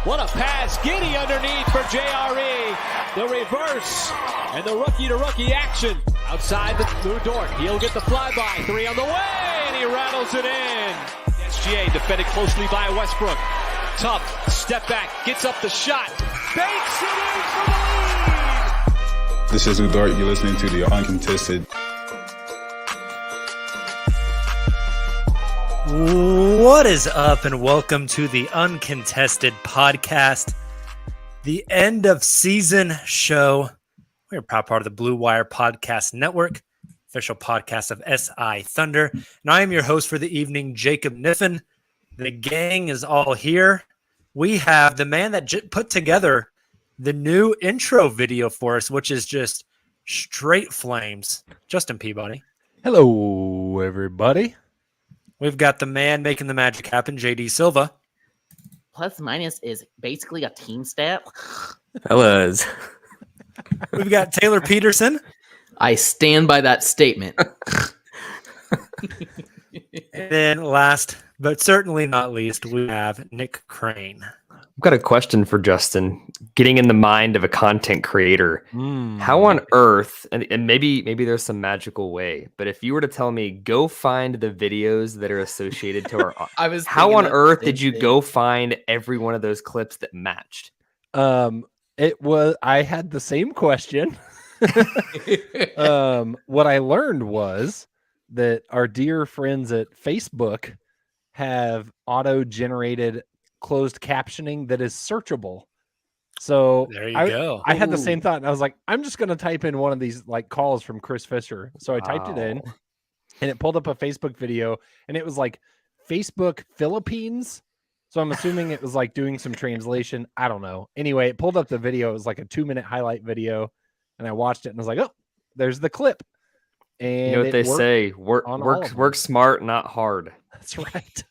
What a pass. Giddy underneath for JRE. The reverse and the rookie-to-rookie action. Outside through Dort. He'll get the flyby. 3 on the way, and he rattles it in. SGA defended closely by Westbrook. Tough. Step back. Gets up the shot. Banks it in for the lead. This is Dort. You're listening to the Uncontested. What is up, and welcome to the Uncontested podcast, the end of season show. We're a proud part of the Blue Wire Podcast Network, official podcast of SI Thunder. And I am your host for the evening, Jacob Niffen. The gang is all here. We have the man that put together the new intro video for us, which is just straight flames. Justin Peabody. Hello, everybody. We've got the man making the magic happen, JD Silva. Plus minus is basically a team stat. Fellas. We've got Taylor Peterson. I stand by that statement. And then last, but certainly not least, we have Nick Crane. I've got a question for Justin. Getting in the mind of a content creator, how on earth, and maybe there's some magical way, but if you were to tell me, go find the videos that are associated to our, how on earth did you go find every one of those clips that matched? I had the same question. What I learned was that our dear friends at Facebook have auto-generated closed captioning that is searchable. So there you go. I had the same thought, and I was like, I'm just going to type in one of these like calls from Chris Fisher. So I typed it in, and it pulled up a Facebook video, and it was like Facebook Philippines. So I'm assuming it was like doing some translation. I don't know. Anyway, it pulled up the video. It was like a 2-minute highlight video, and I watched it, and I was like, oh, there's the clip. And you know what they say? Work smart, not hard. That's right.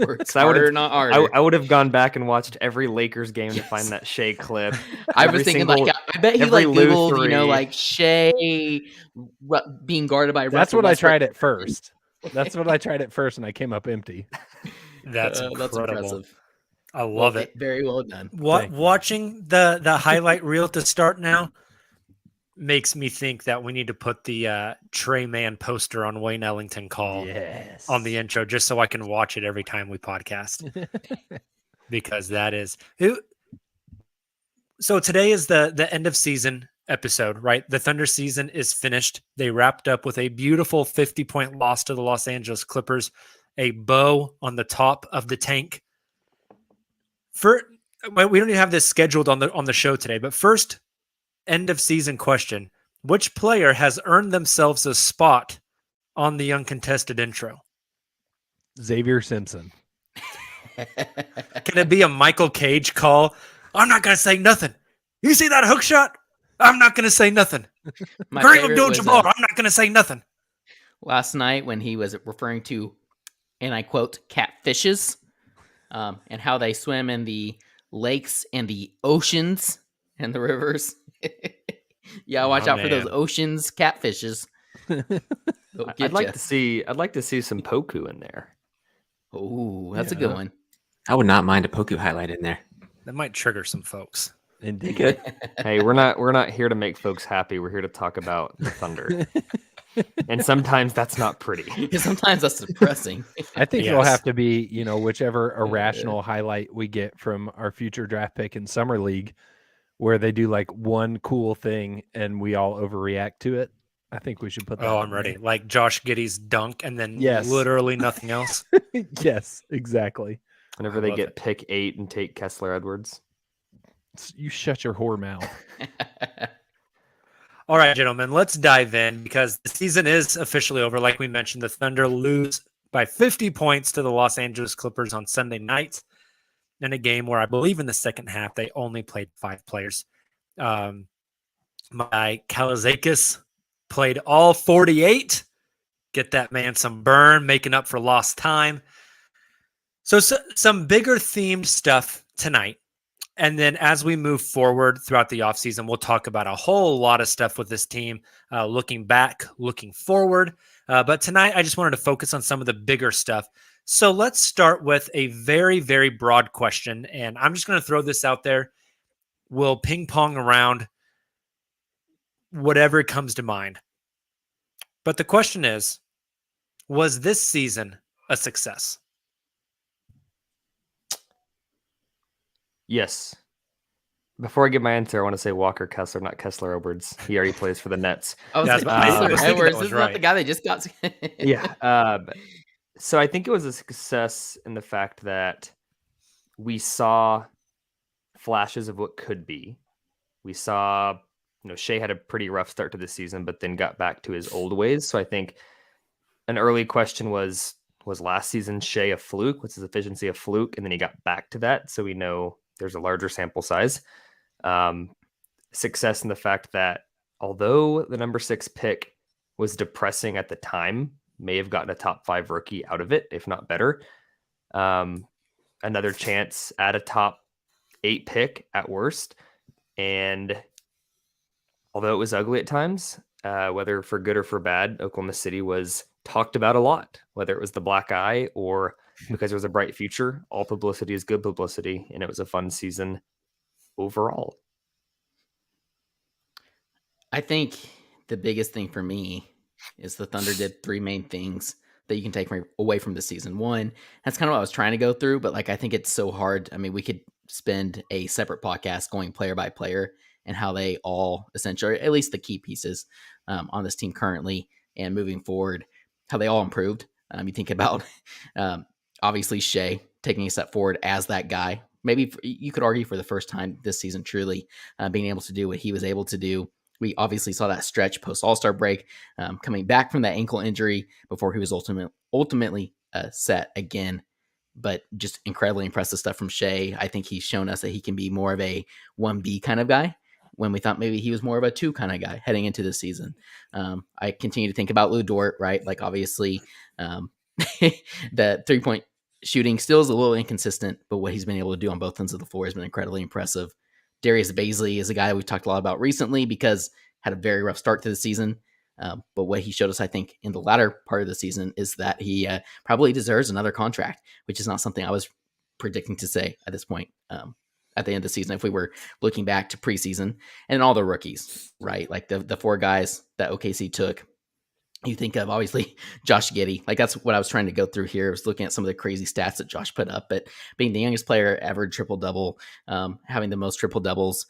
Not hard. I would have gone back and watched every Lakers game to find that Shea clip. I was thinking, I bet he Googled, Shea being guarded by. That's what I tried at first. And I came up empty. That's incredible. Impressive. I love it. Very well done. Watching the highlight reel to start now makes me think that we need to put the Trey Mann poster on Wayne Ellington call on the intro, just so I can watch it every time we podcast. Because that is so today is the end of season episode, right? The Thunder season is finished. They wrapped up with a beautiful 50-point loss to the Los Angeles Clippers, a bow on the top of the tank. We don't even have this scheduled on the show today, but first, end of season question. Which player has earned themselves a spot on the Uncontested intro? Xavier Simpson. Can it be a Michael Cage call? I'm not going to say nothing. You see that hook shot? I'm not going to say nothing. Kareem Abdul-Jabbar, I'm not going to say nothing. Last night when he was referring to, and I quote, catfishes, and how they swim in the lakes and the oceans and the rivers. Yeah, watch out for those oceans catfishes. I'd like to see some Poku in there. Oh, that's a good one. I would not mind a Poku highlight in there. That might trigger some folks. Indeed. Hey, we're not here to make folks happy. We're here to talk about the Thunder. And sometimes that's not pretty. Sometimes that's depressing. I think it'll have to be, whichever irrational highlight we get from our future draft pick in Summer League, where they do like one cool thing and we all overreact to it. I think we should put that. Oh, I'm ready. Like Josh Giddey's dunk and then literally nothing else. Yes, exactly. Whenever they get pick 8 and take Kessler Edwards. You shut your whore mouth. All right, gentlemen, let's dive in because the season is officially over. Like we mentioned, the Thunder lose by 50 points to the Los Angeles Clippers on Sunday night in a game where I believe in the second half they only played 5 players. My Kalazakis played all 48. Get that man some burn, making up for lost time. So some bigger themed stuff tonight. And then as we move forward throughout the offseason, we'll talk about a whole lot of stuff with this team, looking back, looking forward. But tonight, I just wanted to focus on some of the bigger stuff. So let's start with a very, very broad question. And I'm just going to throw this out there. We'll ping pong around whatever comes to mind. But the question is, was this season a success? Yes. Before I give my answer, I want to say Walker Kessler, not Kessler Edwards. He already plays for the Nets. I was Yeah, thinking, I was thinking Edwards, that was isn't that the right. guy they just got? Yeah. So I think it was a success in the fact that we saw flashes of what could be. We saw, Shea had a pretty rough start to the season, but then got back to his old ways. So I think an early question was last season Shea a fluke? Was his efficiency a fluke? And then he got back to that. So we know there's a larger sample size. Success in the fact that although the number 6 pick was depressing at the time, may have gotten a top 5 rookie out of it, if not better. Another chance at a top 8 pick at worst. And although it was ugly at times, whether for good or for bad, Oklahoma City was talked about a lot, whether it was the black eye or because there was a bright future. All publicity is good publicity, and it was a fun season overall. I think the biggest thing for me is the Thunder did 3 main things that you can take away from the season. One, that's kind of what I was trying to go through, but I think it's so hard. I mean, we could spend a separate podcast going player by player and how they all essentially, at least the key pieces on this team currently and moving forward, how they all improved. You think about obviously Shea taking a step forward as that guy. Maybe you could argue for the first time this season, truly being able to do what he was able to do. We obviously saw that stretch post All-Star break, coming back from that ankle injury before he was ultimately set again. But just incredibly impressive stuff from Shea. I think he's shown us that he can be more of a 1B kind of guy when we thought maybe he was more of a 2 kind of guy heading into the season. I continue to think about Lou Dort, right? Obviously, the 3-point shooting still is a little inconsistent, but what he's been able to do on both ends of the floor has been incredibly impressive. Darius Baisley is a guy we've talked a lot about recently because had a very rough start to the season. But what he showed us, I think, in the latter part of the season is that he probably deserves another contract, which is not something I was predicting to say at this point at the end of the season. If we were looking back to preseason and all the rookies, right? The 4 guys that OKC took, you think of obviously Josh Giddey. That's what I was trying to go through here. I was looking at some of the crazy stats that Josh put up, but being the youngest player ever triple double, having the most triple doubles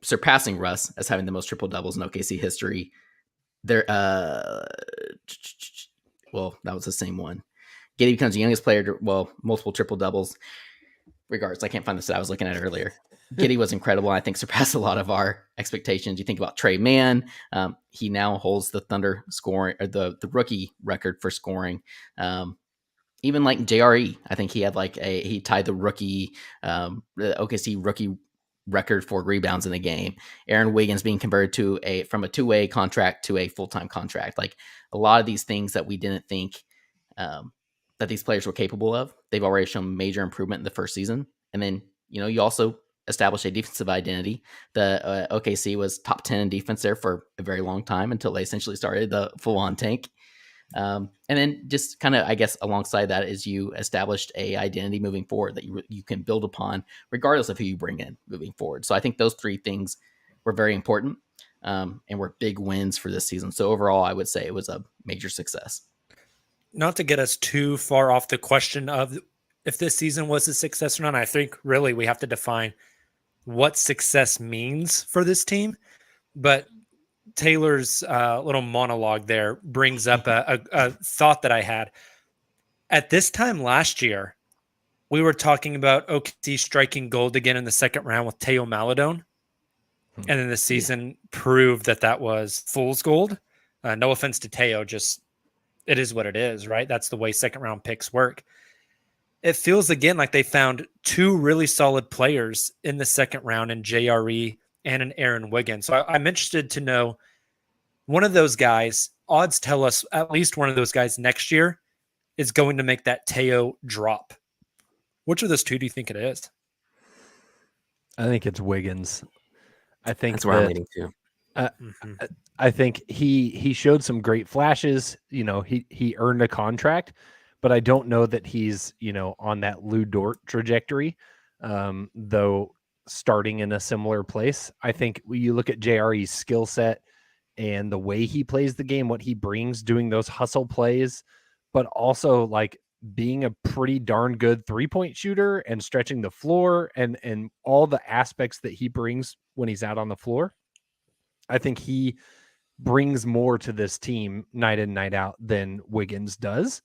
surpassing Russ as having the most triple doubles in OKC history. There, that was the same one. Giddey becomes the youngest player to, multiple triple doubles. Regardless, I can't find the stat I was looking at earlier. Giddey was incredible. I think surpassed a lot of our expectations. You think about Trey Mann. He now holds the Thunder scoring, or the rookie record for scoring. Even JRE, I think he had he tied the rookie, the OKC rookie record for rebounds in the game. Aaron Wiggins being converted from a 2-way contract to a full-time contract. A lot of these things that we didn't think that these players were capable of, they've already shown major improvement in the first season. And then, you also establish a defensive identity. The OKC was top 10 in defense there for a very long time until they essentially started the full-on tank. And then just kind of, I guess, alongside that is you established a identity moving forward that you can build upon regardless of who you bring in moving forward. So I think those 3 things were very important and were big wins for this season. So overall, I would say it was a major success. Not to get us too far off the question of if this season was a success or not, I think really we have to define what success means for this team. But Taylor's little monologue there brings up a thought that I had. At this time last year, we were talking about OKC striking gold again in the second round with Teo Maladone. And then the season proved that was fool's gold. No offense to Teo, just it is what it is, right? That's the way second round picks work. It feels again like they found 2 really solid players in the second round in JRE and in Aaron Wiggins. So I'm interested to know one of those guys, odds tell us at least one of those guys next year is going to make that Teo drop. Which of those 2 do you think it is? I think it's Wiggins. I think that's where I'm leaning to. I think he showed some great flashes. He earned a contract, but I don't know that he's on that Lou Dort trajectory. Though starting in a similar place, I think when you look at JRE's skill set and the way he plays the game, what he brings, doing those hustle plays, but also like being a pretty darn good 3-point shooter and stretching the floor and all the aspects that he brings when he's out on the floor. I think he brings more to this team night in, night out than Wiggins does.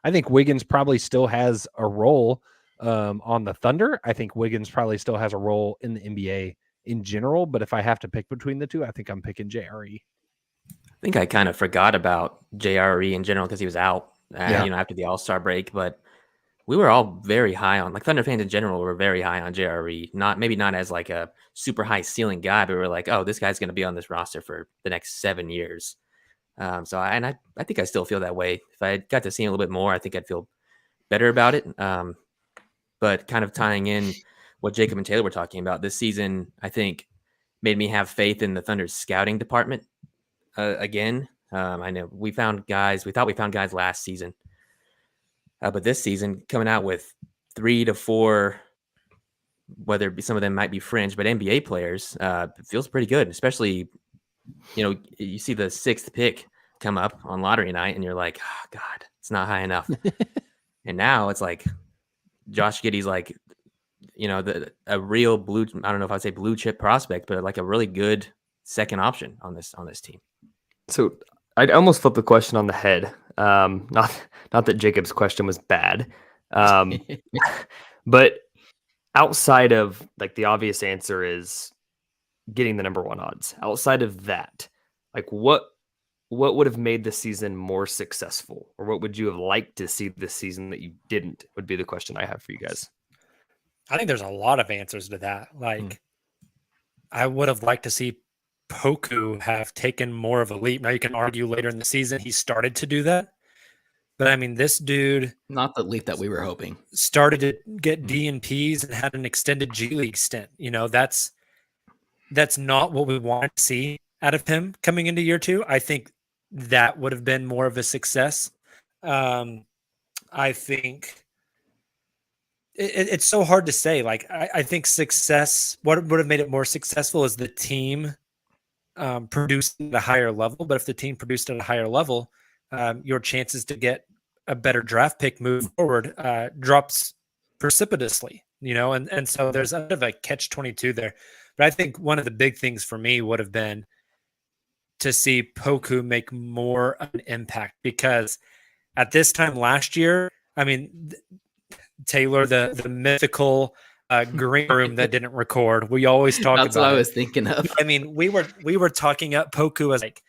I think Wiggins probably still has a role on the Thunder. I think Wiggins probably still has a role in the NBA in general. But if I have to pick between the two, I think I'm picking JRE. I think I kind of forgot about JRE in general because he was out, after the All-Star break. But we were all very high on, like Thunder fans in general, were very high on JRE. Maybe not as like a super high ceiling guy, but we were like, oh, this guy's going to be on this roster for the next 7 years. I think I still feel that way. If I got to see him a little bit more, I think I'd feel better about it. But kind of tying in what Jacob and Taylor were talking about this season, I think made me have faith in the Thunder's scouting department again. I know we thought we found guys last season. But this season, coming out with 3 to 4, whether it be some of them might be fringe, but NBA players, it feels pretty good. Especially, you see the 6th pick come up on lottery night, and you're like, oh, God, it's not high enough. And now it's like Josh Giddey's like, a real blue. I don't know if I'd say blue chip prospect, but like a really good second option on this team. So I'd almost flip the question on the head. Not that Jacob's question was bad, but outside of like the obvious answer is getting the number 1 odds. Outside of that, like what would have made the season more successful, or what would you have liked to see this season that you didn't? Would be the question I have for you guys. I think there's a lot of answers to that. Like, I would have liked to see Poku have taken more of a leap. Now you can argue later in the season he started to do that, but I mean, this dude, not the leap that we were hoping, started to get DNPs and had an extended G League stint. That's not what we wanted to see out of him coming into year 2. I think that would have been more of a success. I think it's so hard to say. Like, I think success, what would have made it more successful is the team produced at a higher level. But if the team produced at a higher level, your chances to get a better draft pick moving forward drops precipitously, and so there's a bit of a catch-22 there. But I think one of the big things for me would have been to see Poku make more of an impact, because at this time last year, I mean, Taylor, the mythical green room that didn't record, we always talk about. That's what I was thinking of. I mean, we were talking up Poku as like,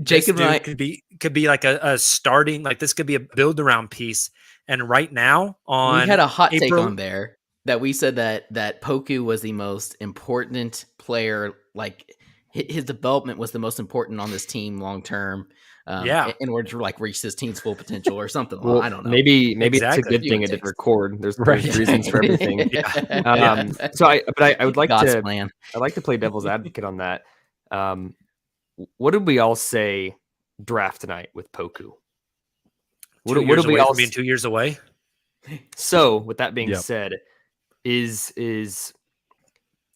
Jacob and I could be like a starting, like this could be a build around piece. And right now we had a hot take on there that we said that Poku was the most important player. Like, his development was the most important on this team long term. In order to like reach this team's full potential or something. Well, I don't know. Maybe exactly. It's a good thing it didn't record. There's reasons for everything. So I would like God's to plan. I'd like to play devil's advocate on that. What did we all say draft tonight with Poku? What did we all being 2 years away? So with that being said, is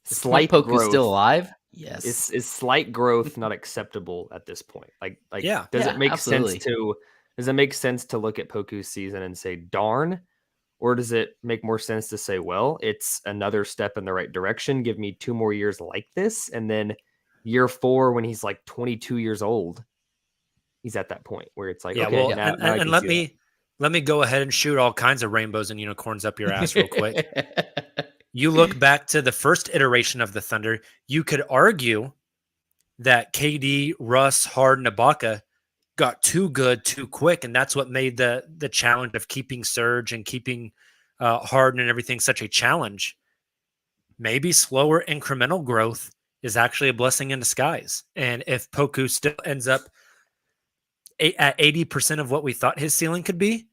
slight Poku growth still alive? Yes. Is slight growth not acceptable at this point? Like does it make absolutely. sense to look at Poku's season and say darn, or does it make more sense to say, well, it's another step in the right direction, give me 2 more years like this, and then year 4 when he's like 22 years old, he's at that point where it's like, let me go ahead and shoot all kinds of rainbows and unicorns up your ass real quick. You look back to the first iteration of the Thunder, you could argue that KD, Russ, Harden, Ibaka got too good too quick, and that's what made the challenge of keeping Serge and keeping Harden and everything such a challenge. Maybe slower incremental growth is actually a blessing in disguise. And if Poku still ends up at 80% of what we thought his ceiling could be,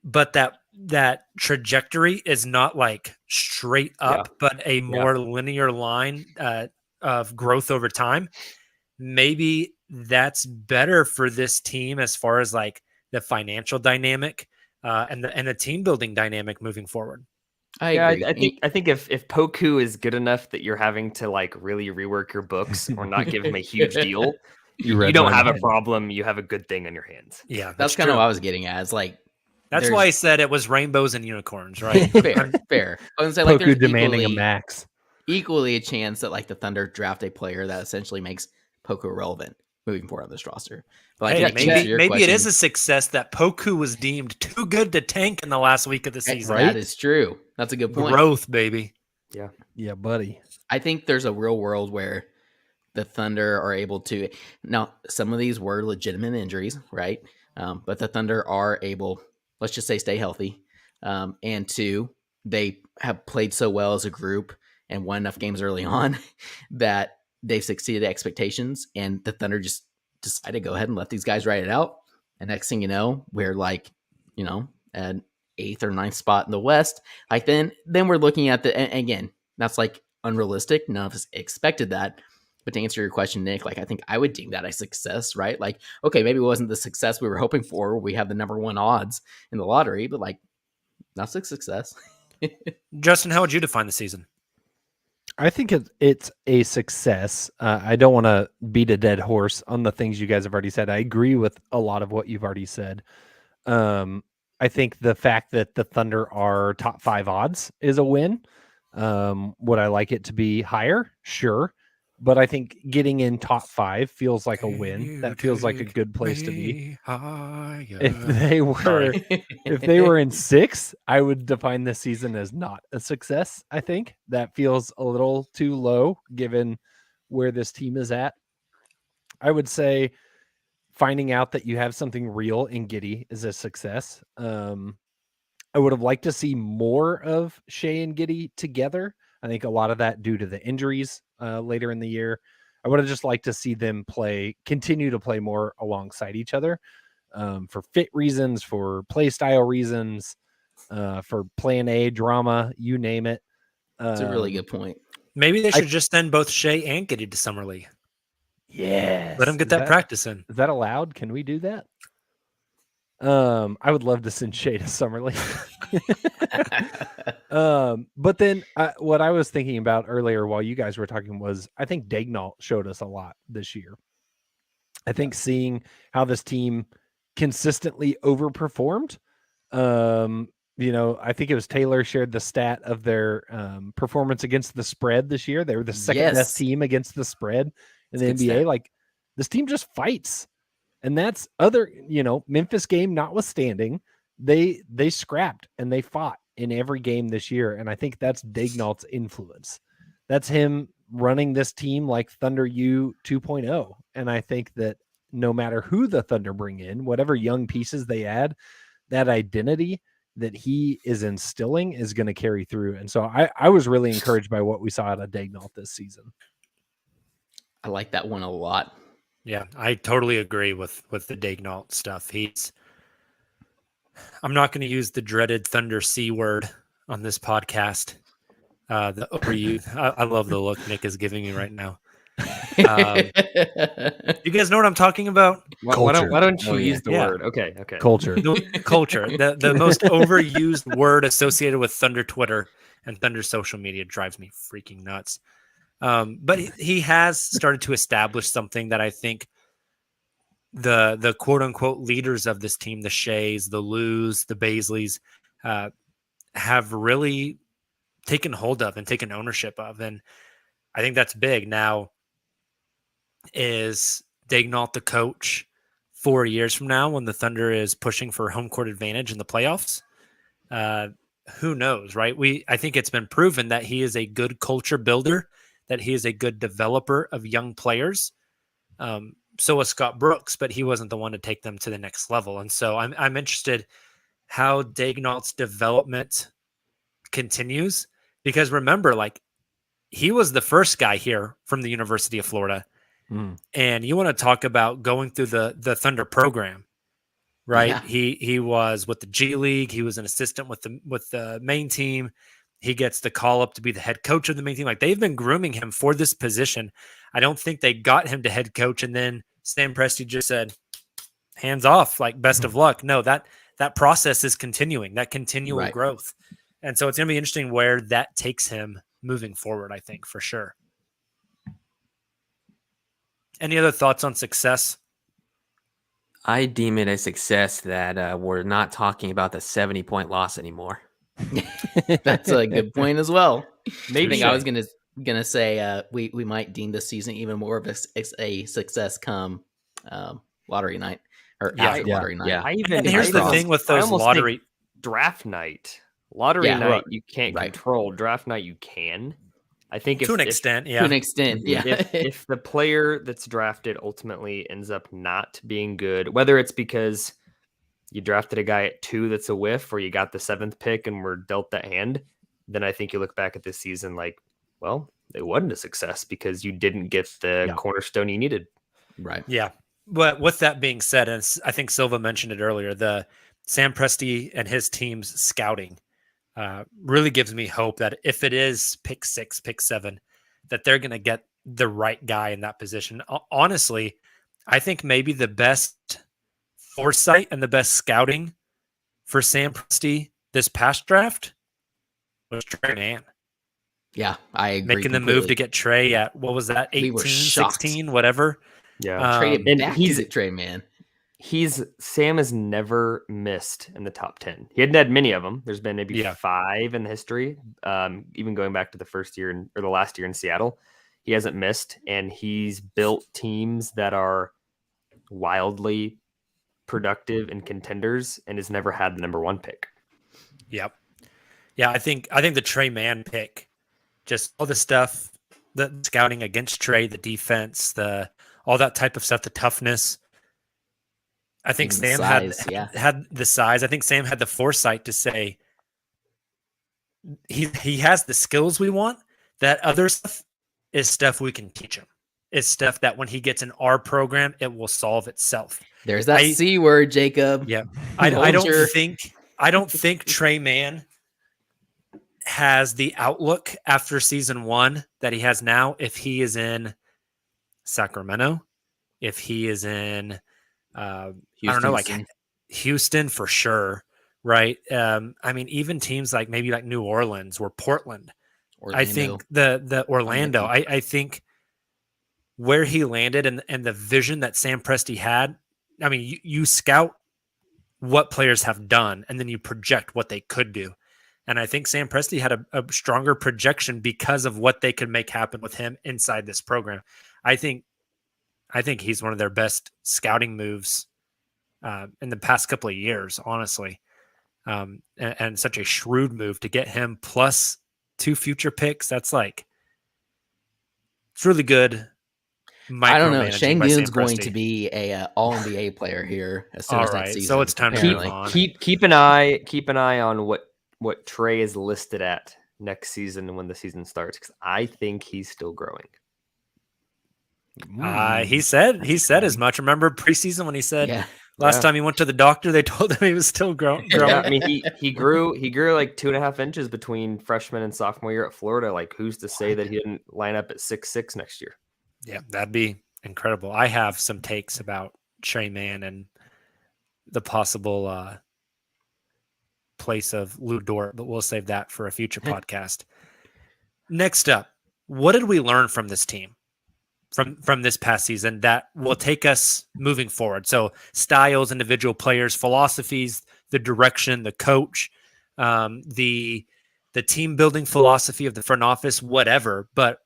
but that trajectory is not like straight up, but a more linear line of growth over time, maybe that's better for this team as far as like the financial dynamic and the team building dynamic moving forward. I Yeah, agree. I think if Poku is good enough that you're having to like really rework your books or not give him a huge deal, You you read don't my have a mind. problem. You have a good thing on your hands. Yeah, That's kind of what I was getting at. It's like that's why I said it was rainbows and unicorns, right? fair. I would say like there's Poku demanding a equally max. a chance that like the Thunder draft a player that essentially makes Poku irrelevant moving forward on this roster. But Hey, like, to answer your maybe it is question, a success that Poku was deemed too good to tank in the last week of the season. Right? that is true. That's a good point. Growth, baby. Yeah, buddy. I think there's a real world where the Thunder are able to. Now, some of these were legitimate injuries, right? But the Thunder are able, let's just say, stay healthy. And two, they have played so well as a group and won enough games early on that they've succeeded expectations. And the Thunder just decided to go ahead and let these guys ride it out. And next thing you know, we're like, an 8th or 9th spot in the West. Like then we're looking at and again, that's like unrealistic. None of us expected that. But to answer your question, Nick, like I think I would deem that a success, right? Like, okay, maybe it wasn't the success we were hoping for. We have the number 1 odds in the lottery, but like that's a success. Justin, how would you define the season? I think it's a success. I don't want to beat a dead horse on the things you guys have already said. I agree with a lot of what you've already said. I think the fact that the Thunder are top 5 odds is a win. Would I like it to be higher? Sure. But I think getting in top 5 feels like a win. That feels like a good place to be. If they were in 6, I would define this season as not a success. I think that feels a little too low given where this team is at. I would say finding out that you have something real in Giddey is a success. I would have liked to see more of Shea and Giddey together. I think a lot of that due to the injuries later in the year. I would have just liked to see them continue to play more alongside each other for fit reasons, for play style reasons, for plan A drama, you name it. It's a really good point. Maybe they should just send both Shea and Giddey to Summer League. Yeah. Let them get that practice in. Is that allowed? Can we do that? I would love to send Shea to Summer League. But then what I was thinking about earlier while you guys were talking was I think Daignault showed us a lot this year. I think seeing how this team consistently overperformed. I think it was Taylor shared the stat of their performance against the spread this year. They were the second best team against the spread in the NBA. Like this team just fights. And that's Memphis game notwithstanding, they scrapped and they fought in every game this year. And I think that's Daignault's influence. That's him running this team like Thunder U 2.0. And I think that no matter who the Thunder bring in, whatever young pieces they add, that identity that he is instilling is going to carry through. And so I was really encouraged by what we saw out of Daignault this season. I like that one a lot. Yeah, I totally agree with the Daignault stuff. I'm not going to use the dreaded Thunder C word on this podcast. The overuse. I love the look Nick is giving me right now. You guys know what I'm talking about? Why don't you use the word? Okay. Culture. Culture. The most overused word associated with Thunder Twitter and Thunder social media drives me freaking nuts. But he has started to establish something that I think the quote unquote leaders of this team, the Sheas, the Lus, the Baisleys, have really taken hold of and taken ownership of. And I think that's big. Now, is Daignault the coach 4 years from now when the Thunder is pushing for home court advantage in the playoffs? Who knows, right? I think it's been proven that he is a good culture builder, that he is a good developer of young players. So was Scott Brooks, but he wasn't the one to take them to the next level. And so I'm interested how Daignault's development continues, because remember, like, he was the first guy here from the University of Florida. And you want to talk about going through the Thunder program, right? Yeah. He was with the G League. He was an assistant with the main team. He gets the call up to be the head coach of the main team. Like, they've been grooming him for this position. I don't think they got him to head coach, and then Sam Presti just said, hands off, like best of luck. No, that process is continuing, that continual growth. And so it's going to be interesting where that takes him moving forward, I think, for sure. Any other thoughts on success? I deem it a success that we're not talking about the 70-point loss anymore. That's a good point as well. Maybe I think I was gonna say we might deem this season even more of a success come lottery night or after lottery night. Yeah. And here's the thing with those lottery draft night. Lottery night you can't control. Draft night you can. I think to an extent, to an extent, yeah. If the player that's drafted ultimately ends up not being good, whether it's because you drafted a guy at 2 that's a whiff, or you got the 7th pick and were dealt that hand, then I think you look back at this season like, well, it wasn't a success because you didn't get the cornerstone you needed. Right. Yeah. But with that being said, and I think Silva mentioned it earlier, the Sam Presti and his team's scouting really gives me hope that if it is pick 6, pick 7, that they're going to get the right guy in that position. Honestly, I think maybe the best foresight and the best scouting for Sam Presti this past draft was Trey Mann. Yeah, I agree. Making the move to get Trey at, what was that, 18, 16, whatever. Yeah. Traded back to get Trey Mann. Sam has never missed in the top 10. He hadn't had many of them. There's been maybe 5 in the history. Even going back to the first year or the last year in Seattle, he hasn't missed, and he's built teams that are wildly productive and contenders, and has never had the number 1 pick. Yep. Yeah, I think the Trey Mann pick, just all the stuff, the scouting against Trey, the defense, all that type of stuff, the toughness. I think even Sam had the size. I think Sam had the foresight to say he has the skills we want. That other stuff is stuff we can teach him. It's stuff that when he gets in our program, it will solve itself. There's that C word, Jacob. Yeah. I don't think Trey Mann has the outlook after season 1 that he has now if he is in Sacramento, if he is in I don't know, like Houston for sure, right? I mean, even teams like maybe like New Orleans or Portland. I think the Orlando, I think where he landed and the vision that Sam Presti had, I mean, you scout what players have done and then you project what they could do. And I think Sam Presti had a stronger projection because of what they could make happen with him inside this program. I think he's one of their best scouting moves in the past couple of years, honestly. And such a shrewd move to get him plus 2 future picks. That's like, it's really good. I don't know. Şengün's going to be a all NBA player here as soon as that season. So it's time to move on. Keep an eye on what Trey is listed at next season when the season starts, because I think he's still growing. He said as much. Remember preseason when he said last time he went to the doctor, they told him he was still growing. Yeah, I mean he grew like 2.5 inches between freshman and sophomore year at Florida. Like, who's to say that he didn't line up at 6'6" next year? Yeah, that'd be incredible. I have some takes about Trey Mann and the possible place of Lou Dort, but we'll save that for a future podcast. Next up, what did we learn from this team? From this past season that will take us moving forward. So styles, individual players, philosophies, the direction, the coach, the team building philosophy of the front office, whatever. But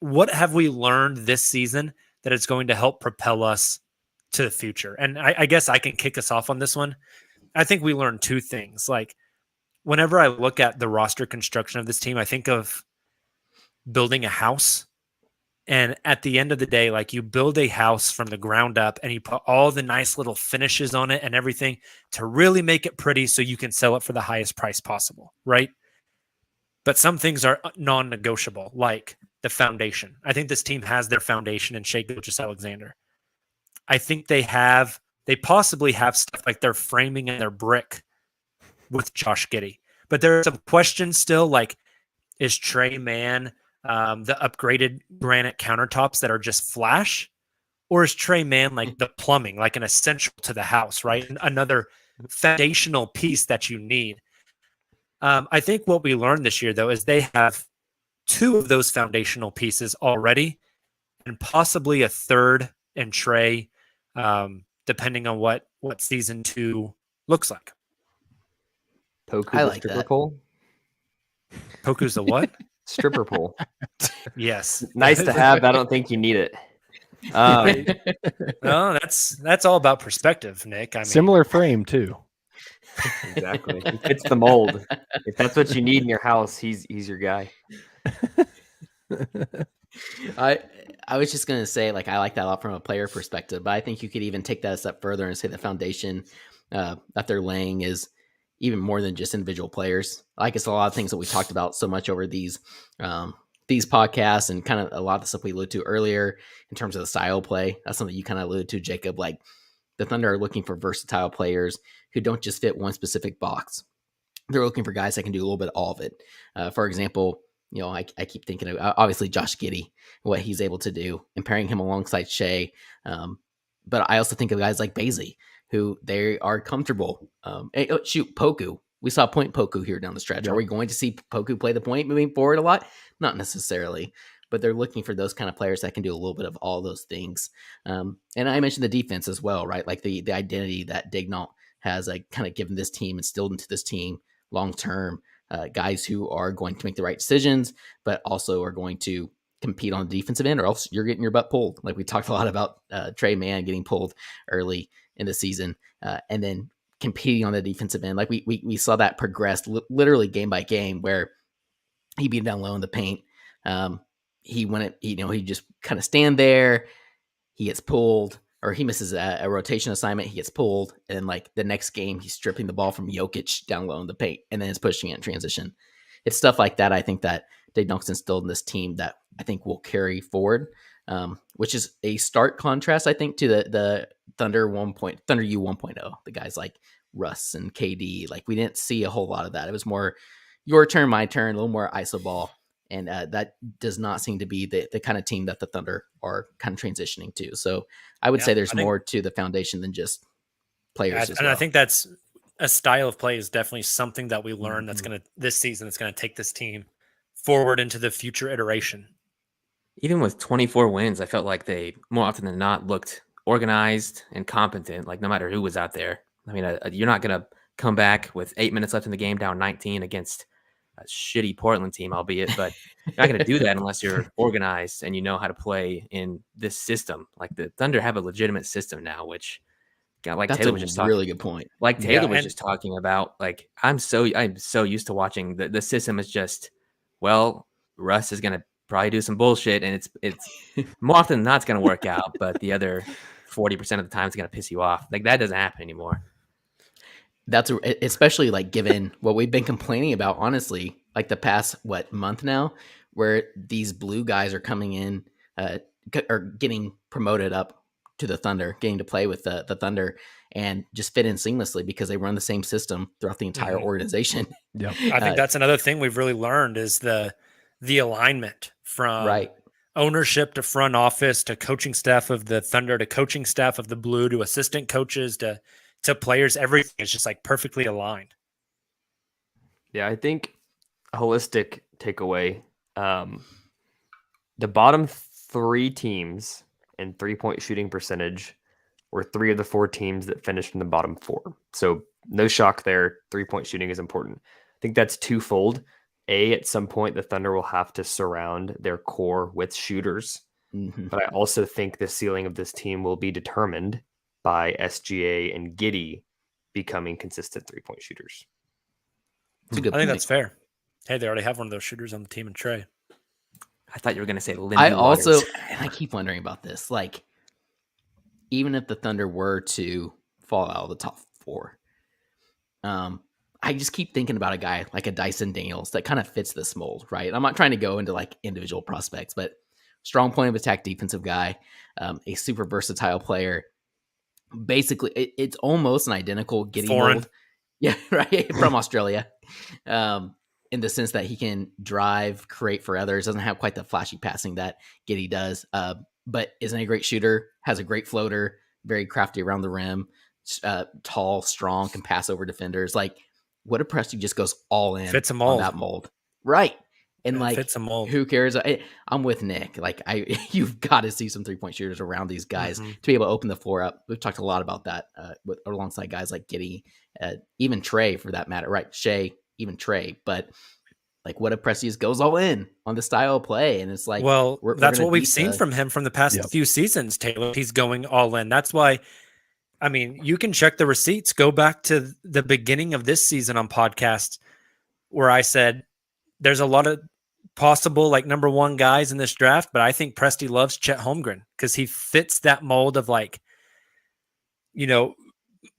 what have we learned this season that is going to help propel us to the future? And I guess I can kick us off on this one. I think we learned 2 things. Like, whenever I look at the roster construction of this team, I think of building a house. And at the end of the day, like, you build a house from the ground up and you put all the nice little finishes on it and everything to really make it pretty so you can sell it for the highest price possible, right? But some things are non-negotiable, like the foundation. I think this team has their foundation in Shai Gilgeous-Alexander. I think they possibly have stuff like their framing and their brick with Josh Giddey. But there are some questions still, like, is Trey Mann the upgraded granite countertops that are just flash? Or is Trey Mann like the plumbing, like an essential to the house, right? Another foundational piece that you need. I think what we learned this year, though, is they have two of those foundational pieces already, and possibly a third in Trey, depending on what season 2 looks like. Poku I the like stripper that. pole. Poku's the what? Stripper pole. Yes. Nice to have. But I don't think you need it. No, that's all about perspective, Nick. I mean, Similar frame too. Exactly. He fits the mold. If that's what you need in your house, he's your guy. I was just gonna say, like, I like that a lot from a player perspective, but I think you could even take that a step further and say the foundation that they're laying is even more than just individual players. Like, it's a lot of things that we talked about so much over these podcasts, and kind of a lot of the stuff we alluded to earlier in terms of the style play. That's something you kind of alluded to, Jacob. Like, the Thunder are looking for versatile players who don't just fit one specific box. They're looking for guys that can do a little bit of all of it. For example, you know, I keep thinking of obviously Josh Giddey, what he's able to do, and pairing him alongside Shea. But I also think of guys like Bazley, who they are comfortable. Poku. We saw point Poku here down the stretch. Yep. Are we going to see Poku play the point moving forward a lot? Not necessarily, but they're looking for those kind of players that can do a little bit of all those things. And I mentioned the defense as well, right? Like the identity that Daigneault has like kind of given this team, instilled into this team long term. Guys who are going to make the right decisions, but also are going to compete on the defensive end, or else you're getting your butt pulled. Like we talked a lot about Trey Mann getting pulled early in the season, and then competing on the defensive end. Like we saw that progress literally game by game, where he beat down low in the paint. He went, he just kind of stand there. He gets pulled, or he misses a rotation assignment. He gets pulled, and then like the next game, he's stripping the ball from Jokic down low in the paint, and then it's pushing it in transition. It's stuff like that. I think that Daigneault's instilled in this team that I think will carry forward, which is a stark contrast, I think, to the Thunder U 1.0. The guys like Russ and KD, like we didn't see a whole lot of that. It was more your turn, my turn, a little more iso ball. And that does not seem to be the kind of team that the Thunder are kind of transitioning to. So I would say there's more to the foundation than just players. I think that's a style of play is definitely something that we learned that's going to this season. It's going to take this team forward into the future iteration. Even with 24 wins, I felt like they more often than not looked organized and competent. Like no matter who was out there. I mean, you're not going to come back with 8 minutes left in the game down 19 against a shitty Portland team, albeit, but you're not going to do that unless you're organized and you know how to play in this system. Like the Thunder have a legitimate system now, which like that's Taylor was just really good point. Like Taylor was just talking about, like I'm so used to watching the system is just, well, Russ is going to probably do some bullshit, and it's more often than not it's going to work out, but the other 40% of the time it's going to piss you off. Like that doesn't happen anymore. That's especially like given what we've been complaining about, honestly, like the past month now, where these blue guys are coming in, or getting promoted up to the Thunder, getting to play with the Thunder, and just fit in seamlessly because they run the same system throughout the entire organization. Yeah, I think that's another thing we've really learned is the alignment from ownership to front office to coaching staff of the Thunder to coaching staff of the Blue to assistant coaches to players. Everything is just like perfectly aligned. Yeah, I think a holistic takeaway, the bottom 3 teams in 3-point shooting percentage were 3 of the 4 teams that finished in the bottom 4. So no shock there. 3-point shooting is important. I think that's twofold. At some point, the Thunder will have to surround their core with shooters. Mm-hmm. But I also think the ceiling of this team will be determined by SGA and Giddey becoming consistent 3-point shooters. That's a good I think point. that's fair. Hey, they already have one of those shooters on the team in Trey. I thought you were going to say Lindy and I keep wondering about this. Like, even if the Thunder were to fall out of the top 4, I just keep thinking about a guy like a Dyson Daniels that kind of fits this mold, right? I'm not trying to go into like individual prospects, but strong point of attack defensive guy, a super versatile player. Basically, it's almost an identical Giddey mold. Yeah, right. From Australia. in the sense that he can drive, create for others. Doesn't have quite the flashy passing that Giddey does, but isn't a great shooter. Has a great floater, very crafty around the rim, tall, strong, can pass over defenders. Like, what if Presti just goes all in Fits a on mold. that mold, right? And like, fits a mold. Who cares? I'm with Nick. Like, you've got to see some 3-point shooters around these guys Mm-hmm. to be able to open the floor up. We've talked a lot about that alongside guys like Giddey, even Trey for that matter, right? Shea, even Trey. But like, what if Presti goes all in on the style of play? And it's like, well, that's what we've seen the, from him from the past Yep. few seasons, Taylor. He's going all in. That's why, I mean, you can check the receipts. Go back to the beginning of this season on podcast where I said there's a lot of possible like number one guys in this draft, but I think Presti loves Chet Holmgren because he fits that mold of like, you know,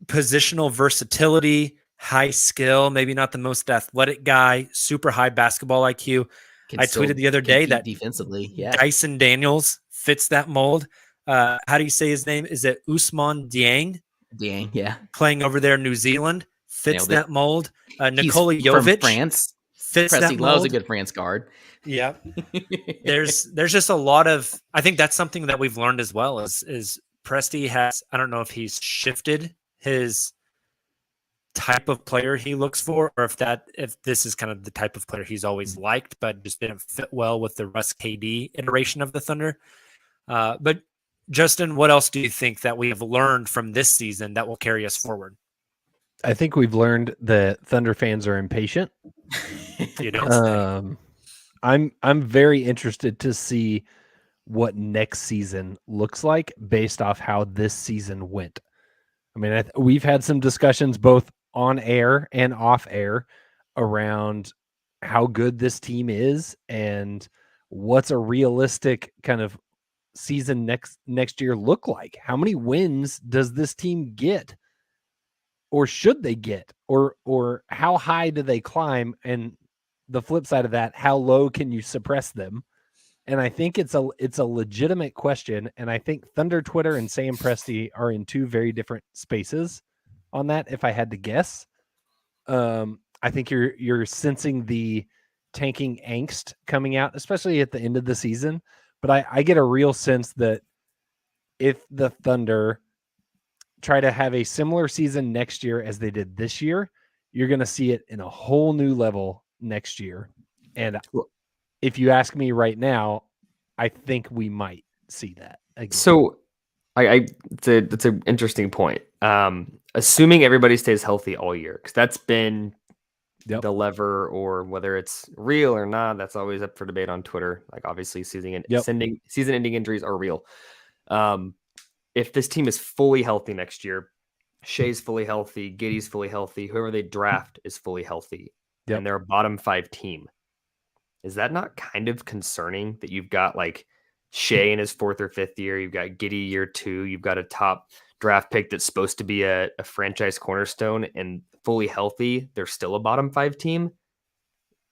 positional versatility, high skill, maybe not the most athletic guy, super high basketball IQ. can I still tweeted the other day compete that defensively, yeah, Dyson Daniels fits that mold. How do you say his name? Is it Ousmane Dieng? dang, yeah. Playing over there in New Zealand fits Nailed it. that mold. He's Nikola from Jovic France. fits Presti that loves mold. a good France guard. Yeah. There's just a lot of, I think that's something that we've learned as well is Presti has, I don't know if he's shifted his type of player he looks for, or if this is kind of the type of player he's always liked, but just didn't fit well with the Russ KD iteration of the Thunder. But Justin, what else do you think that we have learned from this season that will carry us forward? I think we've learned that Thunder fans are impatient. You don't say. I'm very interested to see what next season looks like based off how this season went. I mean, we've had some discussions both on air and off air around how good this team is and what's a realistic kind of season next year look like. How many wins does this team get? Or should they get? Or how high do they climb? And the flip side of that, how low can you suppress them? And I think it's a legitimate question. And I think Thunder Twitter and Sam Presti are in two very different spaces on that, if I had to guess. I think you're sensing the tanking angst coming out, especially at the end of the season. But I get a real sense that if the Thunder try to have a similar season next year as they did this year, you're going to see it in a whole new level next year. And if you ask me right now, I think we might see that again. So it's an interesting point. Assuming everybody stays healthy all year, because that's been the lever, or whether it's real or not, that's always up for debate on Twitter. Like, obviously season-ending injuries are real. If this team is fully healthy next year, Shea's fully healthy, Giddey's fully healthy, whoever they draft is fully healthy, and they're a bottom 5 team, is that not kind of concerning that you've got like Shea in his 4th or 5th year, you've got Giddey year 2, you've got a top draft pick that's supposed to be a franchise cornerstone, and fully healthy, they're still a bottom 5 team?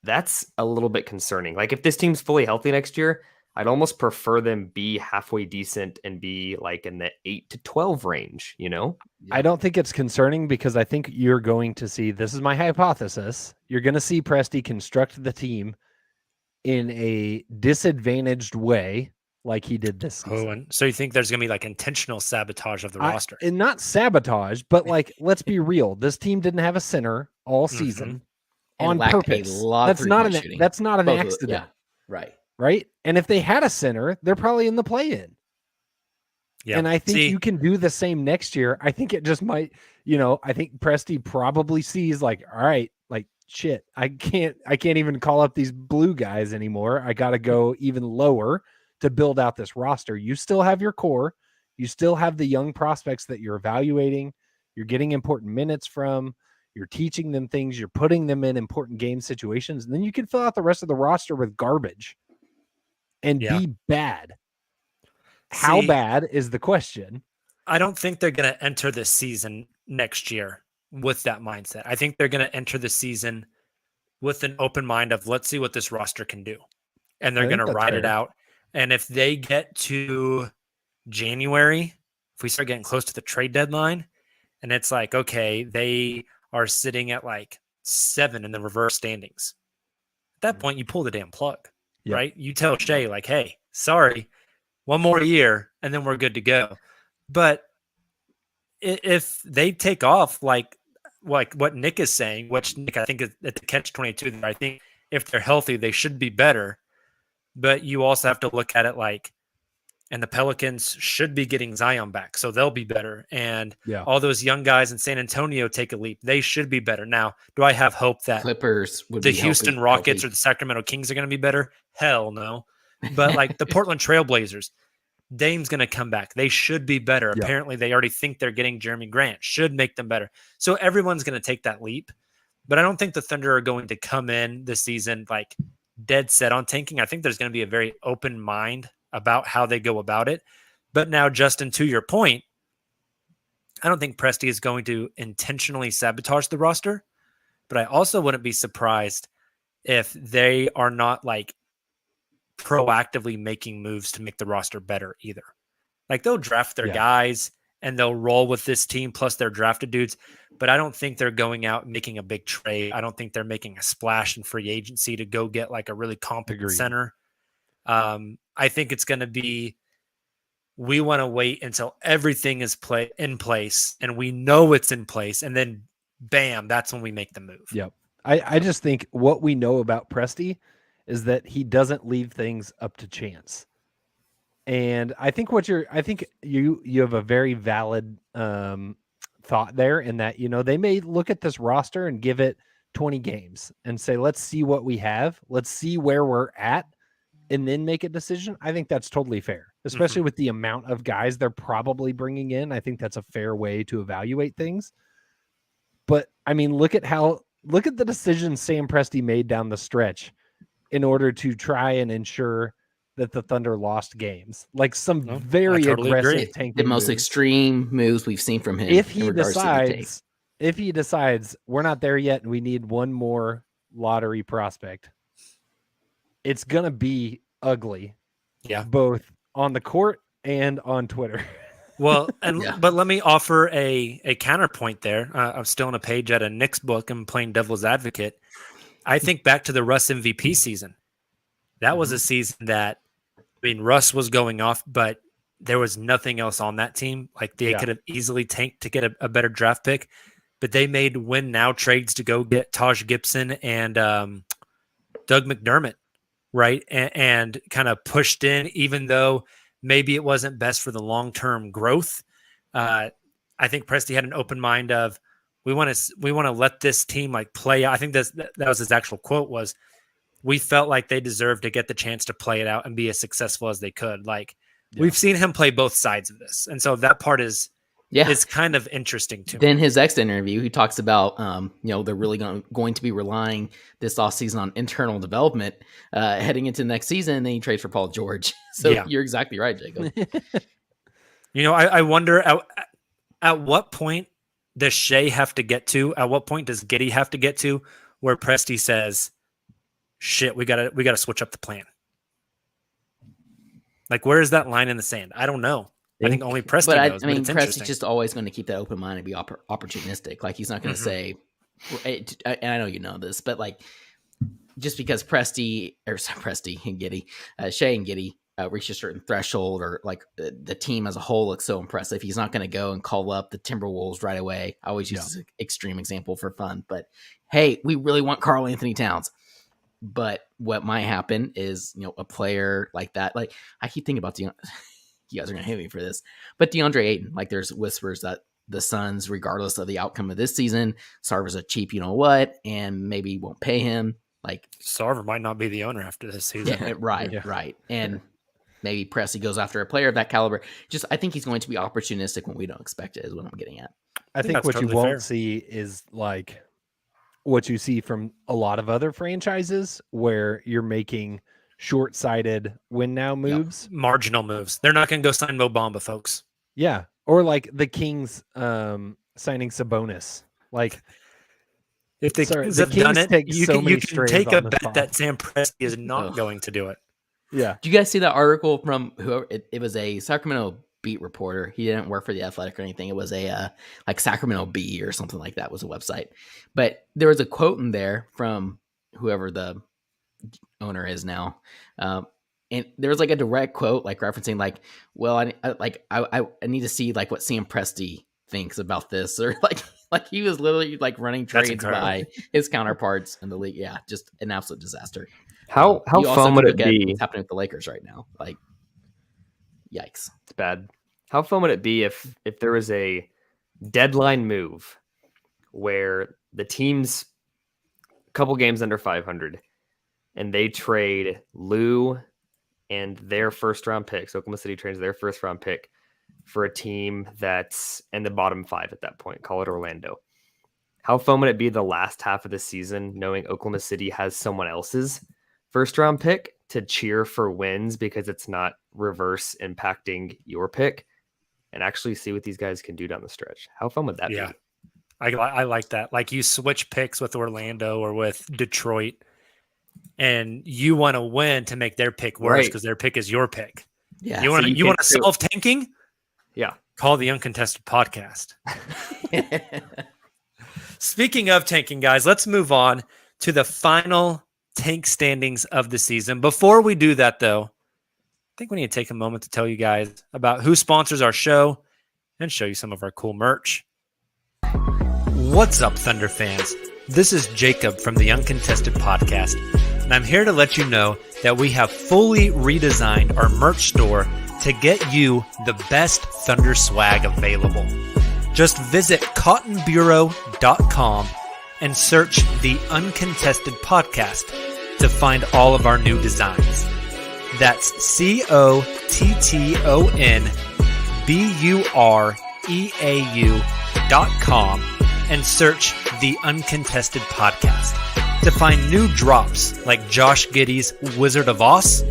That's a little bit concerning. Like, if this team's fully healthy next year, I'd almost prefer them be halfway decent and be like in the 8 to 12 range, you know? I don't think it's concerning, because I think you're going to see, this is my hypothesis, you're going to see Presti construct the team in a disadvantaged way like he did this season. Oh, and so you think there's going to be like intentional sabotage of the roster? And not sabotage, but like, let's be real. This team didn't have a center all season on purpose. That's not an accident. Yeah, right. Right. And if they had a center, they're probably in the play-in. Yeah. And I think you can do the same next year. I think it just might, I think Presti probably sees like, all right, like, shit, I can't even call up these blue guys anymore. I got to go even lower to build out this roster. You still have your core. You still have the young prospects that you're evaluating. You're getting important minutes from. You're teaching them things. You're putting them in important game situations. And then you can fill out the rest of the roster with garbage and be bad. How bad is the question? I don't think they're going to enter the season next year with that mindset. I think they're going to enter the season with an open mind of, let's see what this roster can do. And they're going to ride it out. And if they get to January, if we start getting close to the trade deadline, and it's like, okay, they are sitting at like 7 in the reverse standings. At that point, you pull the damn plug, Yep. right? You tell Shea, like, hey, sorry, one more year, and then we're good to go. But if they take off like what Nick is saying, which Nick, I think is at the catch-22, I think if they're healthy, they should be better. But you also have to look at it like, and the Pelicans should be getting Zion back, so they'll be better. And all those young guys in San Antonio take a leap. They should be better. Now, do I have hope that Clippers would the be Houston Rockets or the Sacramento Kings are going to be better? Hell no. But like the Portland Trailblazers, Dame's going to come back. They should be better. Yeah. Apparently, they already think they're getting Jeremy Grant. Should make them better. So everyone's going to take that leap. But I don't think the Thunder are going to come in this season like dead set on tanking. I think there's going to be a very open mind about how they go about it. But now, Justin, to your point, I don't think Presti is going to intentionally sabotage the roster. But I also wouldn't be surprised if they are not like proactively making moves to make the roster better either. Like they'll draft their guys and they'll roll with this team plus their drafted dudes, but I don't think they're going out and making a big trade. I don't think they're making a splash in free agency to go get like a really competent center. I think it's going to be, we want to wait until everything is in place and we know it's in place, and then bam, that's when we make the move. Yep. I just think what we know about Presti is that he doesn't leave things up to chance. And I think you have a very valid thought there, in that, they may look at this roster and give it 20 games and say, let's see what we have. Let's see where we're at, and then make a decision. I think that's totally fair, especially with the amount of guys they're probably bringing in. I think that's a fair way to evaluate things. But I mean, look at the decisions Sam Presti made down the stretch in order to try and ensure that the Thunder lost games. Like some very aggressive tanking the most extreme moves we've seen from him. If he decides we're not there yet and we need one more lottery prospect, it's gonna be ugly. Yeah, both on the court and on Twitter. Well, but let me offer a counterpoint there. I'm still on a page at a Knicks book and playing devil's advocate. I think back to the Russ MVP season. That was a season that, I mean, Russ was going off, but there was nothing else on that team. Like they could have easily tanked to get a better draft pick, but they made win now trades to go get Taj Gibson and Doug McDermott, right? And kind of pushed in, even though maybe it wasn't best for the long-term growth. I think Presti had an open mind of, we want to let this team like play. I think that was his actual quote was, we felt like they deserved to get the chance to play it out and be as successful as they could. Like we've seen him play both sides of this. And so that part is kind of interesting to me. In his next interview, he talks about, they're really going to be relying this offseason on internal development heading into next season. And then he trades for Paul George. So you're exactly right, Jacob. I wonder at what point does Shea have to get to? At what point does Giddey have to get to where Presti says, shit, we gotta switch up the plan? Like, where is that line in the sand? I don't know. I think only Presti knows. I mean, Presti's just always going to keep that open mind and be opportunistic. Like, he's not going to say, and I know you know this, but like, just because Presti and Giddey, Shea and Giddey reach a certain threshold, or like the team as a whole looks so impressive, he's not going to go and call up the Timberwolves right away. I always use this extreme example for fun, but hey, we really want Karl Anthony Towns. But what might happen is, a player like that, like I keep thinking about you guys are going to hate me for this, but DeAndre Ayton, like there's whispers that the Suns, regardless of the outcome of this season, Sarver's a cheap, and maybe won't pay him. Like Sarver might not be the owner after this season. Yeah, right. And maybe Presti goes after a player of that caliber. I think he's going to be opportunistic when we don't expect it, is what I'm getting at. I think what totally you won't see is like what you see from a lot of other franchises where you're making short-sighted win now moves. Marginal moves. They're not going to go sign Mo Bamba, folks. Yeah. Or like the Kings signing Sabonis. Like, if the Kings have done it, you can take a bet that Sam Presti is not going to do it. Yeah. Do you guys see that article from whoever? It was a Sacramento beat reporter. He didn't work for the Athletic or anything. It was a like Sacramento Bee or something like that was a website. But there was a quote in there from whoever the owner is now. And there was like a direct quote, like referencing, like, "Well, I need to see like what Sam Presti thinks about this," or like he was literally like running trades by his counterparts in the league. Yeah, just an absolute disaster. How fun would it be? What's happening with the Lakers right now? Like, yikes! It's bad. How fun would it be if there was a deadline move where the team's a couple games under 500 and they trade Lou and their first round picks. Oklahoma City trades their first round pick for a team that's in the bottom 5 at that point. Call it Orlando. How fun would it be the last half of the season knowing Oklahoma City has someone else's first round pick to cheer for wins because it's not reverse impacting your pick, and actually see what these guys can do down the stretch? How fun would that be? I like that. Like you switch picks with Orlando or with Detroit, and you want to win to make their pick worse because their pick is your pick. Yeah. You want to solve tanking? Yeah. Call the Uncontested podcast. Speaking of tanking, guys, let's move on to the final tank standings of the season. Before we do that, though, I think we need to take a moment to tell you guys about who sponsors our show and show you some of our cool merch. What's up, Thunder fans? This is Jacob from the Uncontested podcast, and I'm here to let you know that we have fully redesigned our merch store to get you the best Thunder swag available. Just visit cottonbureau.com and search the Uncontested podcast to find all of our new designs. That's cottonbureau.com and search the Uncontested podcast to find new drops like Josh Giddey's Wizard of Oz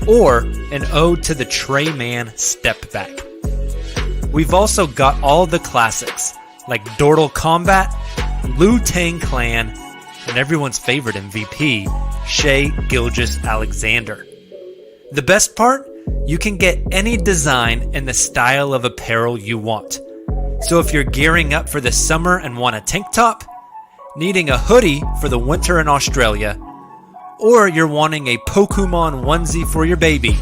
or an ode to the Trey Man step back. We've also got all the classics like Dortal Combat, Liu Tang Clan, and everyone's favorite MVP, Shai Gilgeous-Alexander. The best part? You can get any design and the style of apparel you want. So if you're gearing up for the summer and want a tank top, needing a hoodie for the winter in Australia, or you're wanting a Pokemon onesie for your baby,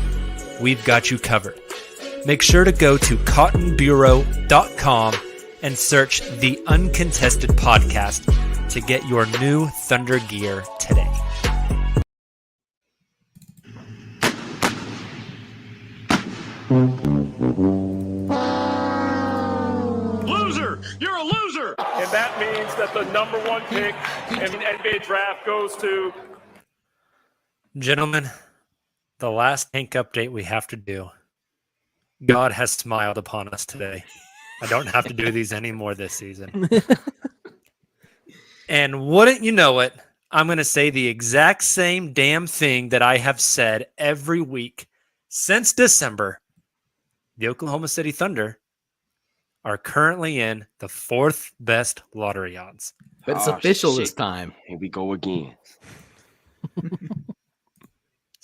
we've got you covered. Make sure to go to cottonbureau.com and search the Uncontested podcast to get your new Thunder gear today. Loser! You're a loser! And that means that the number 1 pick in the NBA draft goes to... Gentlemen, the last tank update we have to do. God has smiled upon us today. I don't have to do these anymore this season. And wouldn't you know it, I'm going to say the exact same damn thing that I have said every week since December. The Oklahoma City Thunder are currently in the 4th best lottery odds. But it's official this time. Here we go again.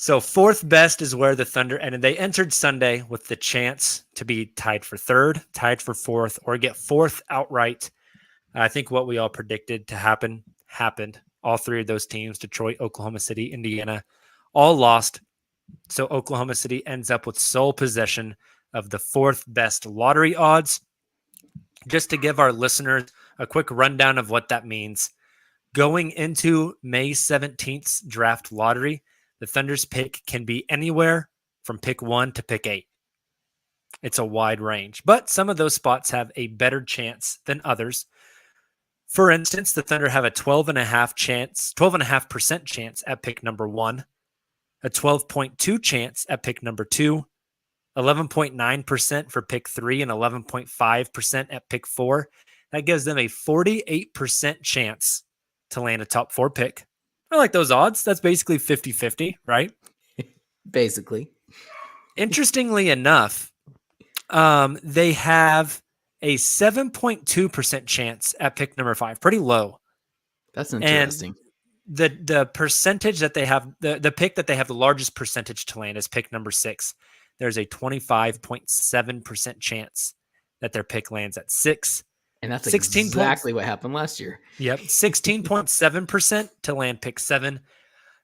So 4th best is where the Thunder, and they entered Sunday with the chance to be tied for 3rd, tied for 4th, or get 4th outright. I think what we all predicted to happen happened. All 3 of those teams, Detroit, Oklahoma City, Indiana, all lost. So Oklahoma City ends up with sole possession of the 4th best lottery odds. Just to give our listeners a quick rundown of what that means. Going into May 17th's draft lottery, the Thunder's pick can be anywhere from pick 1 to pick 8. It's a wide range, but some of those spots have a better chance than others. For instance, the Thunder have a 12.5% chance at pick number 1, a 12.2 chance at pick number 2, 11.9% for pick 3, and 11.5% at pick 4. That gives them a 48% chance to land a top 4 pick. I like those odds. That's basically 50-50, right? Basically. Interestingly enough, they have a 7.2% chance at pick number 5. Pretty low. That's interesting. And the percentage that they have, the pick that they have the largest percentage to land is pick number 6. There's a 25.7% chance that their pick lands at 6. And that's exactly what happened last year. Yep. 16.7% to land pick 7.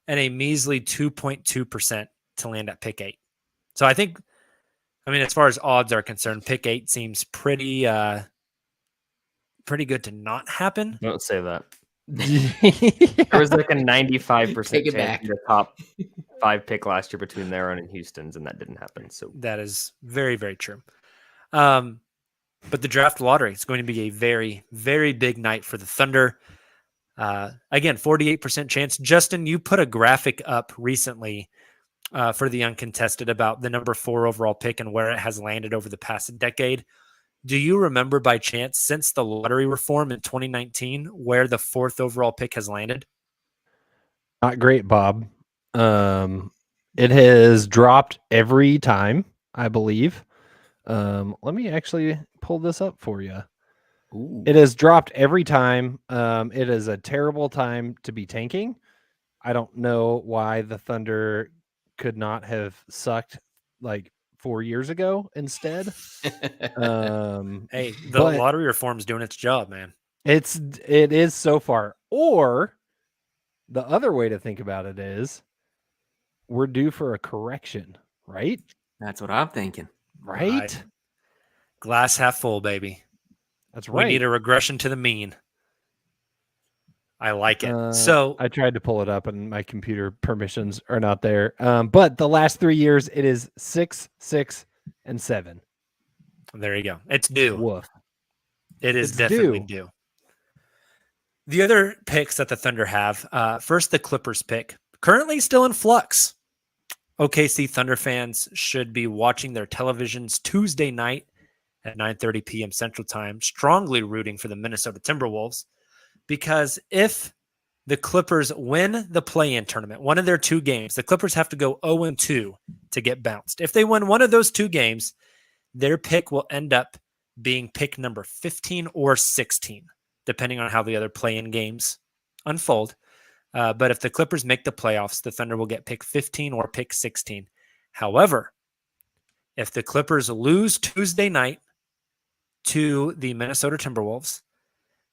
and a measly 2.2% to land at pick 8. So I think, as far as odds are concerned, pick 8 seems pretty good to not happen. Don't say that. There There was like a 95% Take it chance back. to the top 5 pick last year between their own and Houston's, and that didn't happen. So That is very, very true. But the draft lottery is going to be a very, very big night for the Thunder. Again, 48% chance. Justin, you put a graphic up recently for the Uncontested about the number 4 overall pick and where it has landed over the past decade. Do you remember by chance, since the lottery reform in 2019, where the 4th overall pick has landed? Not great, Bob. It has dropped every time, I believe. Let me actually pull this up for you. Ooh. It has dropped every time. It is a terrible time to be tanking. I don't know why the Thunder could not have sucked like 4 years ago instead. Hey, the but lottery reform's doing its job, man. it is so far. Or the other way to think about it is we're due for a correction, right? That's what I'm thinking. Right? Glass half full, baby. That's We right. need a regression to the mean. I like it. I tried to pull it up and my computer permissions are not there. But the last 3 years, it is 6, 6, and 7. There you go. It's due. Woof. It is It's definitely due. due. The other picks that the Thunder have, first the Clippers pick, currently still in flux. OKC Thunder fans should be watching their televisions Tuesday night at 9:30 p.m. Central Time, strongly rooting for the Minnesota Timberwolves, because if the Clippers win the play-in tournament, one of their 2 games, the Clippers have to go 0-2 to get bounced. If they win one of those 2 games, their pick will end up being pick number 15 or 16, depending on how the other play-in games unfold. But if the Clippers make the playoffs, the Thunder will get pick 15 or pick 16. However, if the Clippers lose Tuesday night to the Minnesota Timberwolves,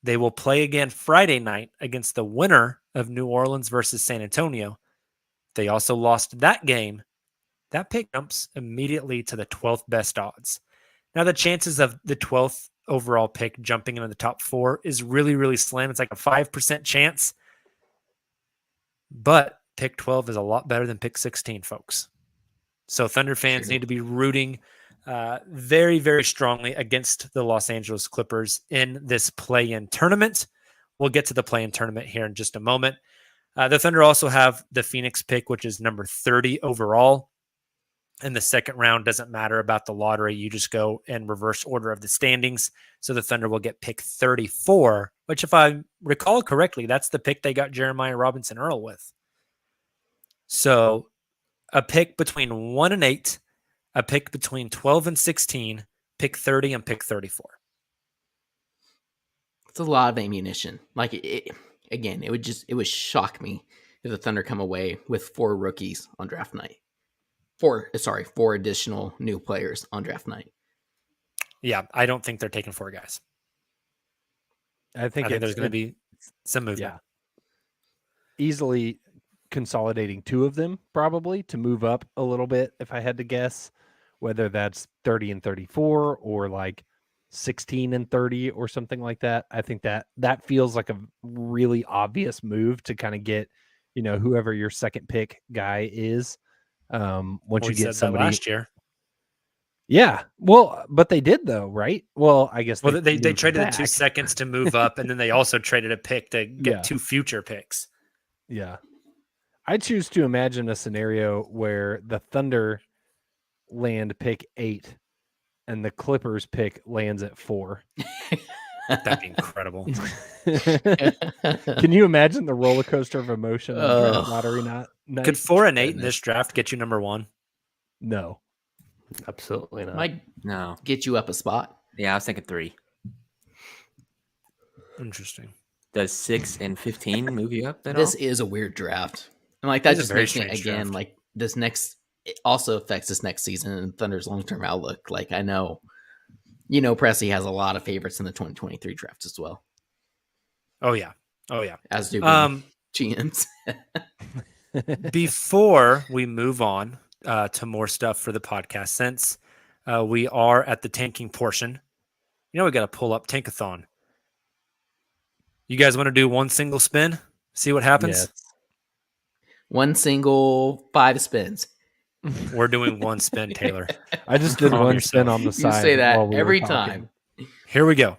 they will play again Friday night against the winner of New Orleans versus San Antonio. They also lost that game. That pick jumps immediately to the 12th best odds. Now, the chances of the 12th overall pick jumping into the top 4 is really, really slim. It's like a 5% chance. But pick 12 is a lot better than pick 16, folks. So Thunder fans need to be rooting very, very strongly against the Los Angeles Clippers in this play-in tournament. We'll get to the play-in tournament here in just a moment. The Thunder also have the Phoenix pick, which is number 30 overall. In the second round, doesn't matter about the lottery. You just go in reverse order of the standings. So the Thunder will get pick 34, which if I recall correctly, that's the pick they got Jeremiah Robinson Earl with. So a pick between 1 and 8, a pick between 12 and 16, pick 30 and pick 34. It's a lot of ammunition. Like again, it would shock me if the Thunder come away with 4 rookies on draft night. 4 additional new players on draft night. Yeah, I don't think they're taking 4 guys. I think there's going to be some movement. Yeah. Easily consolidating 2 of them probably to move up a little bit, if I had to guess, whether that's 30 and 34 or like 16 and 30 or something like that. I think that feels like a really obvious move to kind of get, whoever your second pick guy is. Once you get somebody last year. Yeah. Well, but they did though, right? Well, I guess they traded the 2 seconds to move up, and then they also traded a pick to get 2 future picks. Yeah. I choose to imagine a scenario where the Thunder land pick 8 and the Clippers pick lands at 4. That'd be incredible. Can you imagine the roller coaster of emotion on draft lottery night? Could 4 and 8 in this draft get you number 1? No. Absolutely not. Might No. get you up a spot. Yeah, I was thinking 3. Interesting. Does 6 and 15 move you up at This all? is a weird draft. And like that It's a just very makes me strange again draft. like this next. It also affects this next season and Thunder's long-term outlook. Like I know, Pressey has a lot of favorites in the 2023 draft as well. Oh yeah. As do Um, GMs. Before we move on to more stuff for the podcast, since we are at the tanking portion, we got to pull up Tankathon. You guys want to do one single spin? See what happens? Yes. One single 5 spins. We're doing one spin, Taylor. I just did Calm one yourself. spin on the You side. say that while we were every talking. time. Here we go.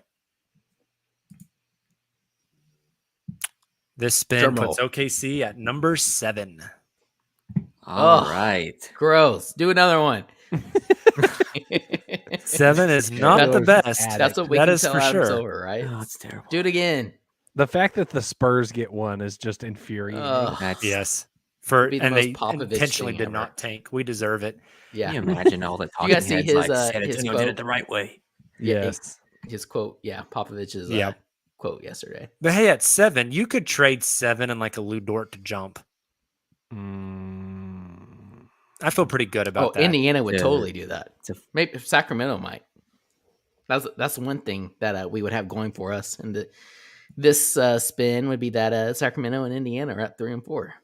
This spin Drum puts roll. OKC at number 7. All Oh. right. Gross. Do another one. 7 is not the best. That's what we That can is tell for Adam's sure. over, right? Oh, it's terrible. Do it again. The fact that the Spurs get one is just infuriating. Ugh. That's, Yes. Be the And most they Popovich intentionally thing did ever. not tank. We deserve it. Yeah. Can you imagine all the talking guys see heads his, like his San Antonio did quote? it the right way? Yes. His quote. Yeah. Popovich's Yeah. quote yesterday. But hey, at 7, you could trade 7 and like a Lou Dort to jump. I feel pretty good about that. Indiana would Yeah. totally do that. It's a- Maybe Sacramento might. That's one thing that we would have going for us. And this spin would be that Sacramento and Indiana are at 3 and 4.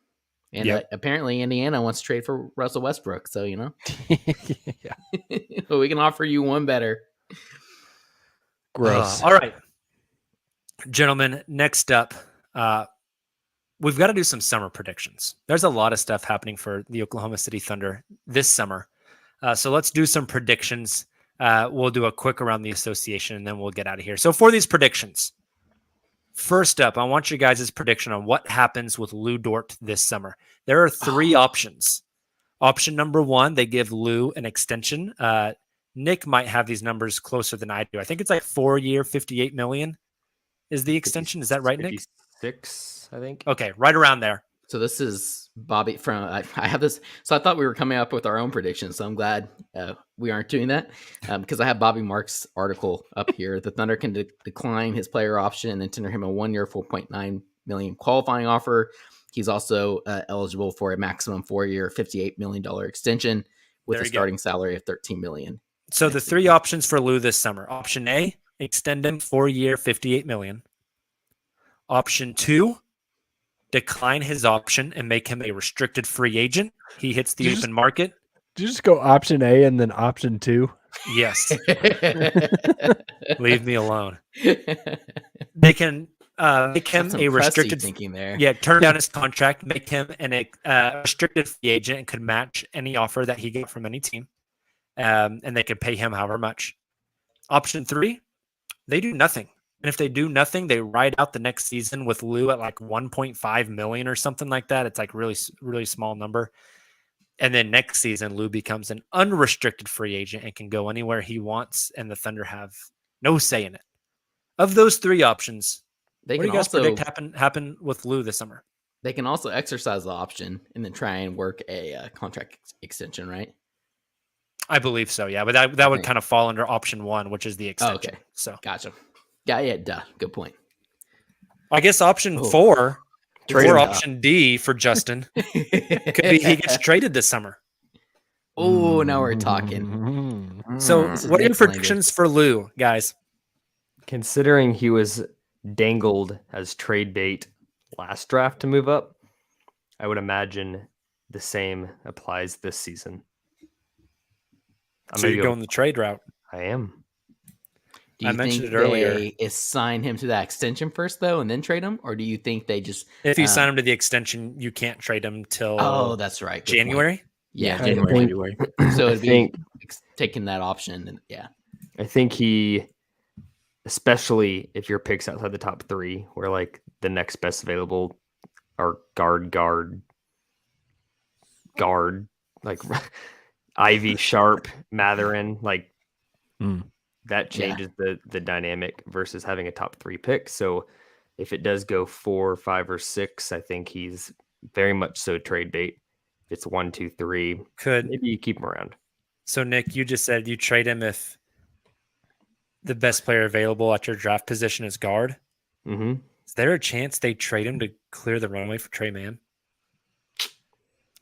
And Yep. apparently Indiana wants to trade for Russell Westbrook. So, Yeah. we can offer you one better. Gross. All right. Gentlemen, next up, we've got to do some summer predictions. There's a lot of stuff happening for the Oklahoma City Thunder this summer. So let's do some predictions. We'll do a quick around the association, and then we'll get out of here. So for these predictions, first up, I want you guys' prediction on what happens with Lou Dort this summer. There are 3 options. Option number 1, they give Lou an extension. Nick might have these numbers closer than I do. I think it's like 4-year, $58 million is the extension. Is that right, Nick? 56, I think. Okay, right around there. So this is Bobby from I have this. So I thought we were coming up with our own predictions. So I'm glad we aren't doing that because I have Bobby Marks' article up here. The Thunder can decline his player option and then tender him a 1-year, $4.9 million qualifying offer. He's also eligible for a maximum 4-year, $58 million extension with There a you go. starting salary of $13 million. So the 3 options for Lou this summer. Option A, extend him 4-year, $58 million. Option 2, decline his option and make him a restricted free agent. He hits the open market. Did you just go option A and then option 2? Yes. Leave me alone. They can make him That's a impressive restricted thinking there. Yeah, turn down his contract, make him a restricted free agent, and could match any offer that he got from any team. And they could pay him however much. Option 3, they do nothing. And if they do nothing, they ride out the next season with Lou at like 1.5 million or something like that. It's like really, really small number. And then next season, Lou becomes an unrestricted free agent and can go anywhere he wants, and the Thunder have no say in it. Of those 3 options, They what do can you guys also predict happen with Lou this summer? they can also exercise the option and then try and work a contract extension, right? I believe so, yeah. But that would Okay. kind of fall under option 1, which is the extension. okay. So Gotcha. Yeah, duh. Good point. I guess option Oh. 4, Trade or him. option D for Justin, could be he gets traded this summer. Oh, now we're talking. So This is what are your Nick's language. predictions for Lou, guys? Considering he was dangled as trade bait last draft to move up, I would imagine the same applies this season. So you're going the trade route. I am. Do I you mentioned think it earlier. they assign him to that extension first, though, and then trade him, or do you think they just? If you sign him to the extension, you can't trade him till Oh, that's right. Good point. January. Yeah, I January, think- February. So it'd be think- taking that option, and yeah. I think he, especially if your picks outside the top 3, where like the next best available are guard, like Ivy, Sharp, Matherin, like that changes the dynamic versus having a top 3 pick. So if it does go 4, 5, or 6, I think he's very much so trade bait. If it's 1, 2, 3, Could maybe you keep him around. so Nick, you just said you trade him if the best player available at your draft position is guard. Mm-hmm. Is there a chance they trade him to clear the runway for Trey Mann?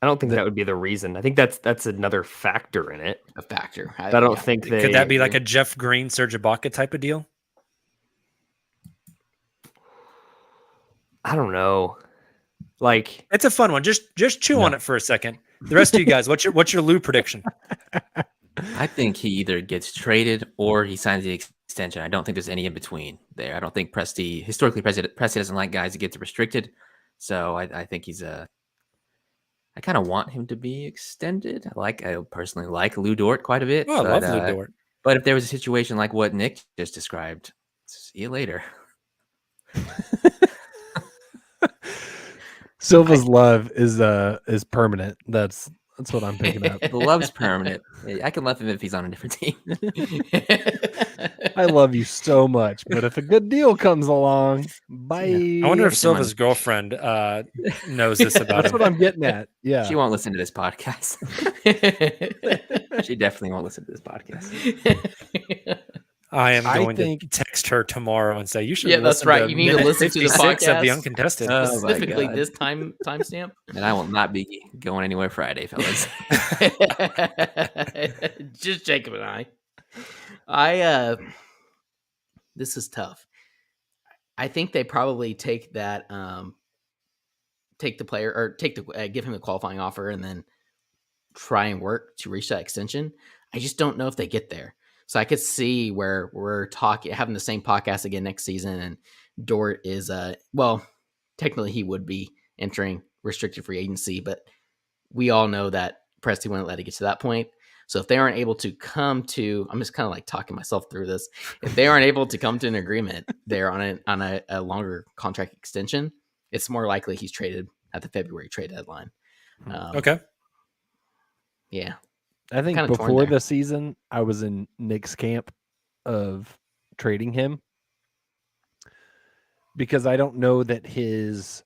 I don't think that would be the reason. I think that's another factor in it. A factor. I don't think they Could that be like a Jeff Green, Serge Ibaka type of deal? I don't know. Like, It's a fun one. Just chew on it for a second. The rest of you guys, what's your Lou prediction? I think he either gets traded or he signs the extension. I don't think there's any in between there. I don't think Presti doesn't like guys that get restricted. So I think I kind of want him to be extended. I personally like Lou Dort quite a bit. Oh, I love Lou Dort. But if there was a situation like what Nick just described, see you later. Silva's love is permanent. That's what I'm picking up. The love's permanent. I can love him if he's on a different team. I love you so much, but if a good deal comes along, bye. I wonder if Silva's girlfriend knows this about That's him. what I'm getting at. Yeah. She won't listen to this podcast. She definitely won't listen to this podcast. I am going to text her tomorrow and say you should. Yeah, that's listen right. To You need to listen to the 56 podcast of the Uncontested. specifically this timestamp. And I will not be going anywhere Friday, fellas. Just Jacob and I. This is tough. I think they probably take that, take the player or give him the qualifying offer and then try and work to reach that extension. I just don't know if they get there. So I could see where we're having the same podcast again next season, and Dort is technically he would be entering restricted free agency, but we all know that Presti wouldn't let it get to that point. So if they aren't able to come to, I'm just kind of like talking myself through this. If they aren't able to come to an agreement there on a longer contract extension, it's more likely he's traded at the February trade deadline. Okay. Yeah. I think Kinda torn before there. the season, I was in Nick's camp of trading him because I don't know that his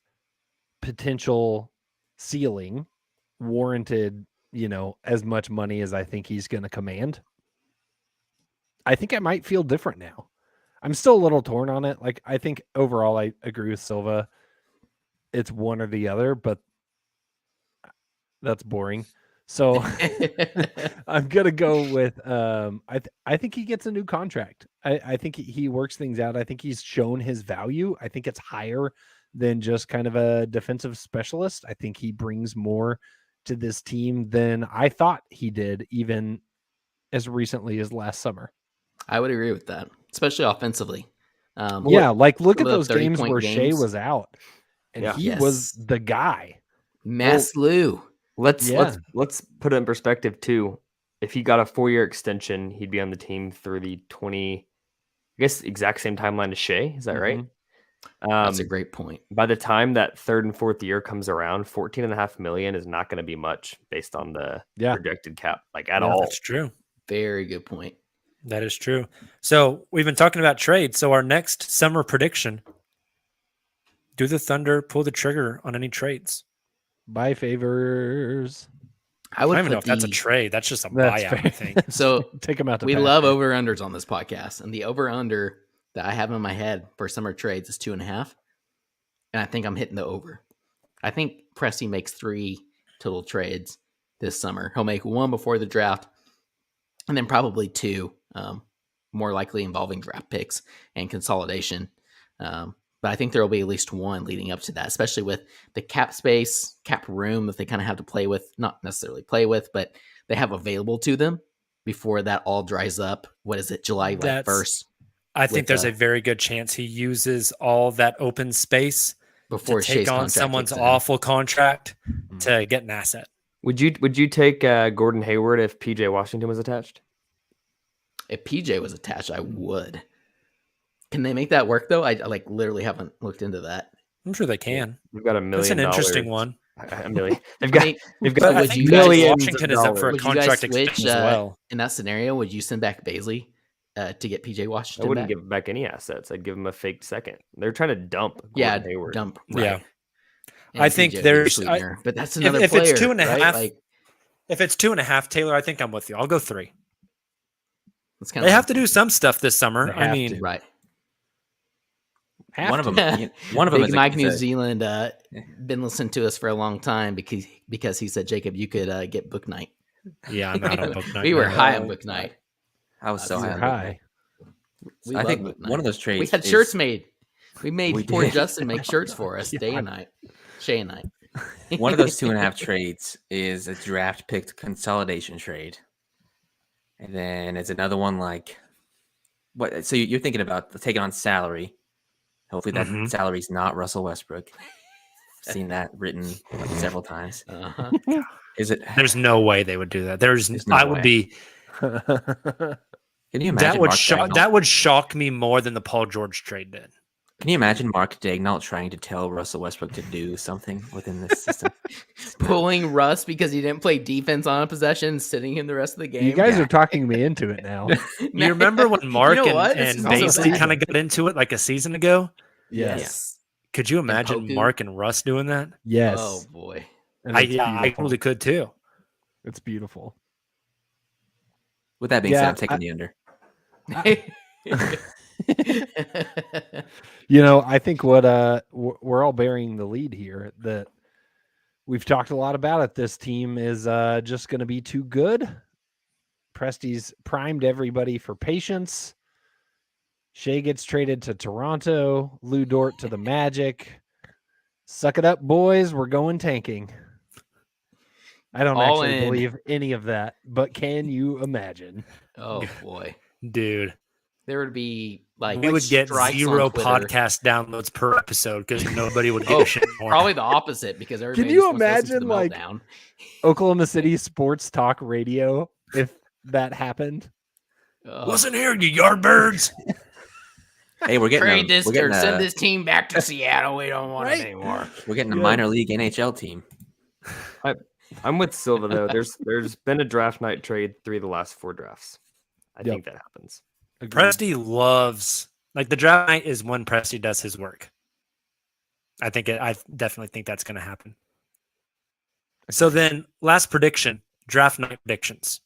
potential ceiling warranted, as much money as I think he's going to command. I think I might feel different now. I'm still a little torn on it. Like, I think overall I agree with Silva. It's one or the other, but that's boring. So I'm gonna go with I think he gets a new contract. I think he works things out. I think he's shown his value. I think it's higher than just kind of a defensive specialist. I think he brings more to this team than I thought he did, even as recently as last summer. I would agree with that, especially offensively. Look at those games 30-point where games. Shea was out and he was the guy. Mass Lou. Let's put it in perspective too. If he got a 4-year extension, he'd be on the team through the exact same timeline as Shea. Is that right? That's a great point. By the time that third and fourth year comes around, $14.5 million is not going to be much based on the projected cap, at all. That's true. Very good point. That is true. So we've been talking about trades. So our next summer prediction: do the Thunder pull the trigger on any trades? Buy favors. I would don't even know if that's a trade. That's just a buyout, I think. So take them out. We love over-unders on this podcast, and the over-under that I have in my head for summer trades is 2.5, and I think I'm hitting the over. I think Presti makes 3 total trades this summer. He'll make 1 before the draft, and then probably 2, more likely involving draft picks and consolidation. But I think there will be at least 1 leading up to that, especially with the cap space, cap room that they kind of have to play with, not necessarily play with, but they have available to them before that all dries up. What is it, July 1st? I think there's a very good chance he uses all that open space before to take on someone's awful contract to get an asset. Would you take Gordon Hayward if PJ Washington was attached? If PJ was attached, I would. Can they make that work though? I literally haven't looked into that. I'm sure they can. We've got $1 million. That's an interesting one. $1 million. They've got I think Washington is up for a contract extension as well. In that scenario, would you send back Baisley to get PJ Washington? I wouldn't give back any assets. I'd give him a fake second. They're trying to dump. Gordon Hayward. Dump. Right. Yeah. And I think there's, but that's another if player. It's 2.5. Right? If it's 2.5, Taylor, I think I'm with you. I'll go 3. They have to do some stuff this summer. I mean, right. One of them. Big Mike New Zealand been listening to us for a long time because he said, Jacob, you could get book night. Yeah, I'm not on book night. We were high on book night. I was so high. I think one of those trades. We had shirts made. We made poor Justin make shirts for us day and night. Shay and Knight. One of those 2.5 trades is a draft pick consolidation trade. And then it's another one like what? So you're thinking about taking on salary. Hopefully that salary's not Russell Westbrook. I've seen that written like several times. Uh-huh. Is it? There's no way they would do that. There's no I way. would be. Can you imagine That would Mark shock. Daigneault? That would shock me more than the Paul George trade did. Can you imagine Mark Daigneault trying to tell Russell Westbrook to do something within this system? Pulling Russ because he didn't play defense on a possession, sitting him the rest of the game. You guys are talking me into it now. You remember when Mark You know what? and This is also Baisley bad. kind of got into it like a season ago? Yes. Could you imagine Poku? Mark and Russ doing that? Yes. Oh boy. And it's I beautiful. totally could too. It's beautiful. With that being Yeah, said, I'm taking the under. I think what we're all bearing the lead here, that we've talked a lot about it. This team is just going to be too good. Presti's primed everybody for patience. Shea gets traded to Toronto. Lou Dort to the Magic. Suck it up, boys. We're going tanking. I don't All actually in. believe any of that, but can you imagine? Oh boy. Dude, There would be like we would get strikes 0 on Twitter. podcast downloads per episode because nobody would give Oh, a shit more. probably the opposite because everybody you just wants to listen to imagine, the like, meltdown. Oklahoma City sports talk radio, if that happened. Wasn't here, you yardbirds. Hey, we're getting Trade a, this we're getting or a, send this team back to Seattle. We don't want it anymore. we're getting a minor league NHL team. I'm with Silva though. There's been a draft night trade 3 of the last 4 drafts. I think that happens. Presti loves, like, the draft night is when Presti does his work. I definitely think that's going to happen. So then, last prediction, draft night predictions.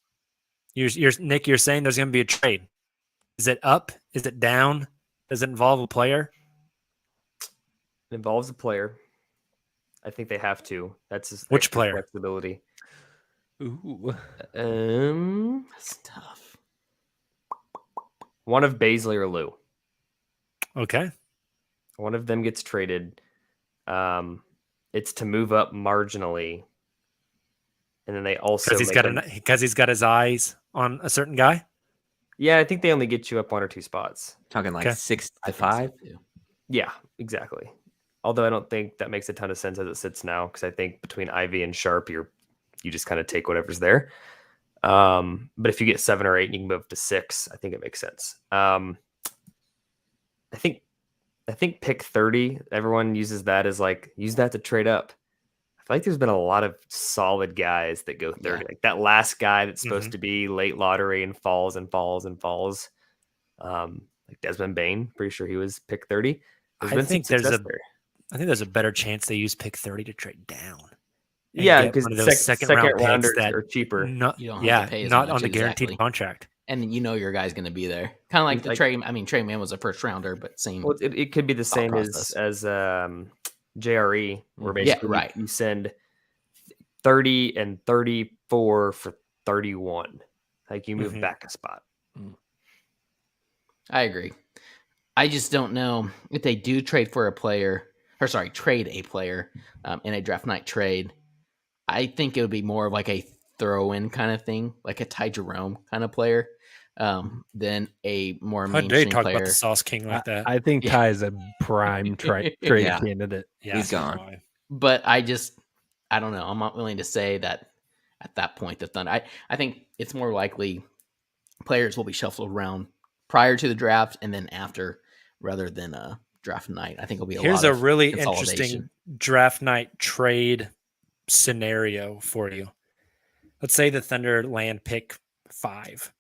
Nick, you're saying there's going to be a trade. Is it up? Is it down? Does it involve a player? It involves a player. I think they have to. That's just Which extra player? flexibility. Ooh. That's tough. One of Baisley or Lou. Okay. One of them gets traded. It's to move up marginally, and then they also Because he's got his eyes on a certain guy. Yeah, I think they only get you up 1 or 2 spots. Talking like Okay. 6 I to think so, 5. too. Yeah, exactly. Although I don't think that makes a ton of sense as it sits now, because I think between Ivy and Sharp, you just kind of take whatever's there. But if you get 7 or 8 and you can move up to 6, I think it makes sense. I think pick 30, everyone uses that as use that to trade up. I feel like there's been a lot of solid guys that go 30. Yeah. Like that last guy that's supposed to be late lottery and falls and falls and falls. Like Desmond Bain, pretty sure he was pick 30. I think there's a better chance they use pick 30 to trade down. and Yeah, get because one of those second round rounders picks that are cheaper. Not, You don't have yeah, to pay as not much, on the guaranteed exactly. contract. And you know your guy's going to be there. Kind of like the Like- Trey. I mean, Trey Man was a first rounder, but same. Well, it could be the thought same process. as JRE, where Mhm. basically Yeah, right. you send 30 and 34 for 31. Like you move Mhm. back a spot. I agree. I just don't know if they do trade for a player, or sorry, trade a player in a draft night trade. I think it would be more of like a throw-in kind of thing, like a Ty Jerome kind of player, than a more How'd they mainstream talk player. about the Sauce King like that? I think Yeah. Ty is a prime trade Yeah. candidate. Yeah, He's so gone. do I. But I don't know. I'm not willing to say that at that point the Thunder. I think it's more likely players will be shuffled around prior to the draft and then after, rather than draft night. I think it'll be Here's lot a of really consolidation. interesting draft night trade scenario for you. Let's say the Thunder land pick 5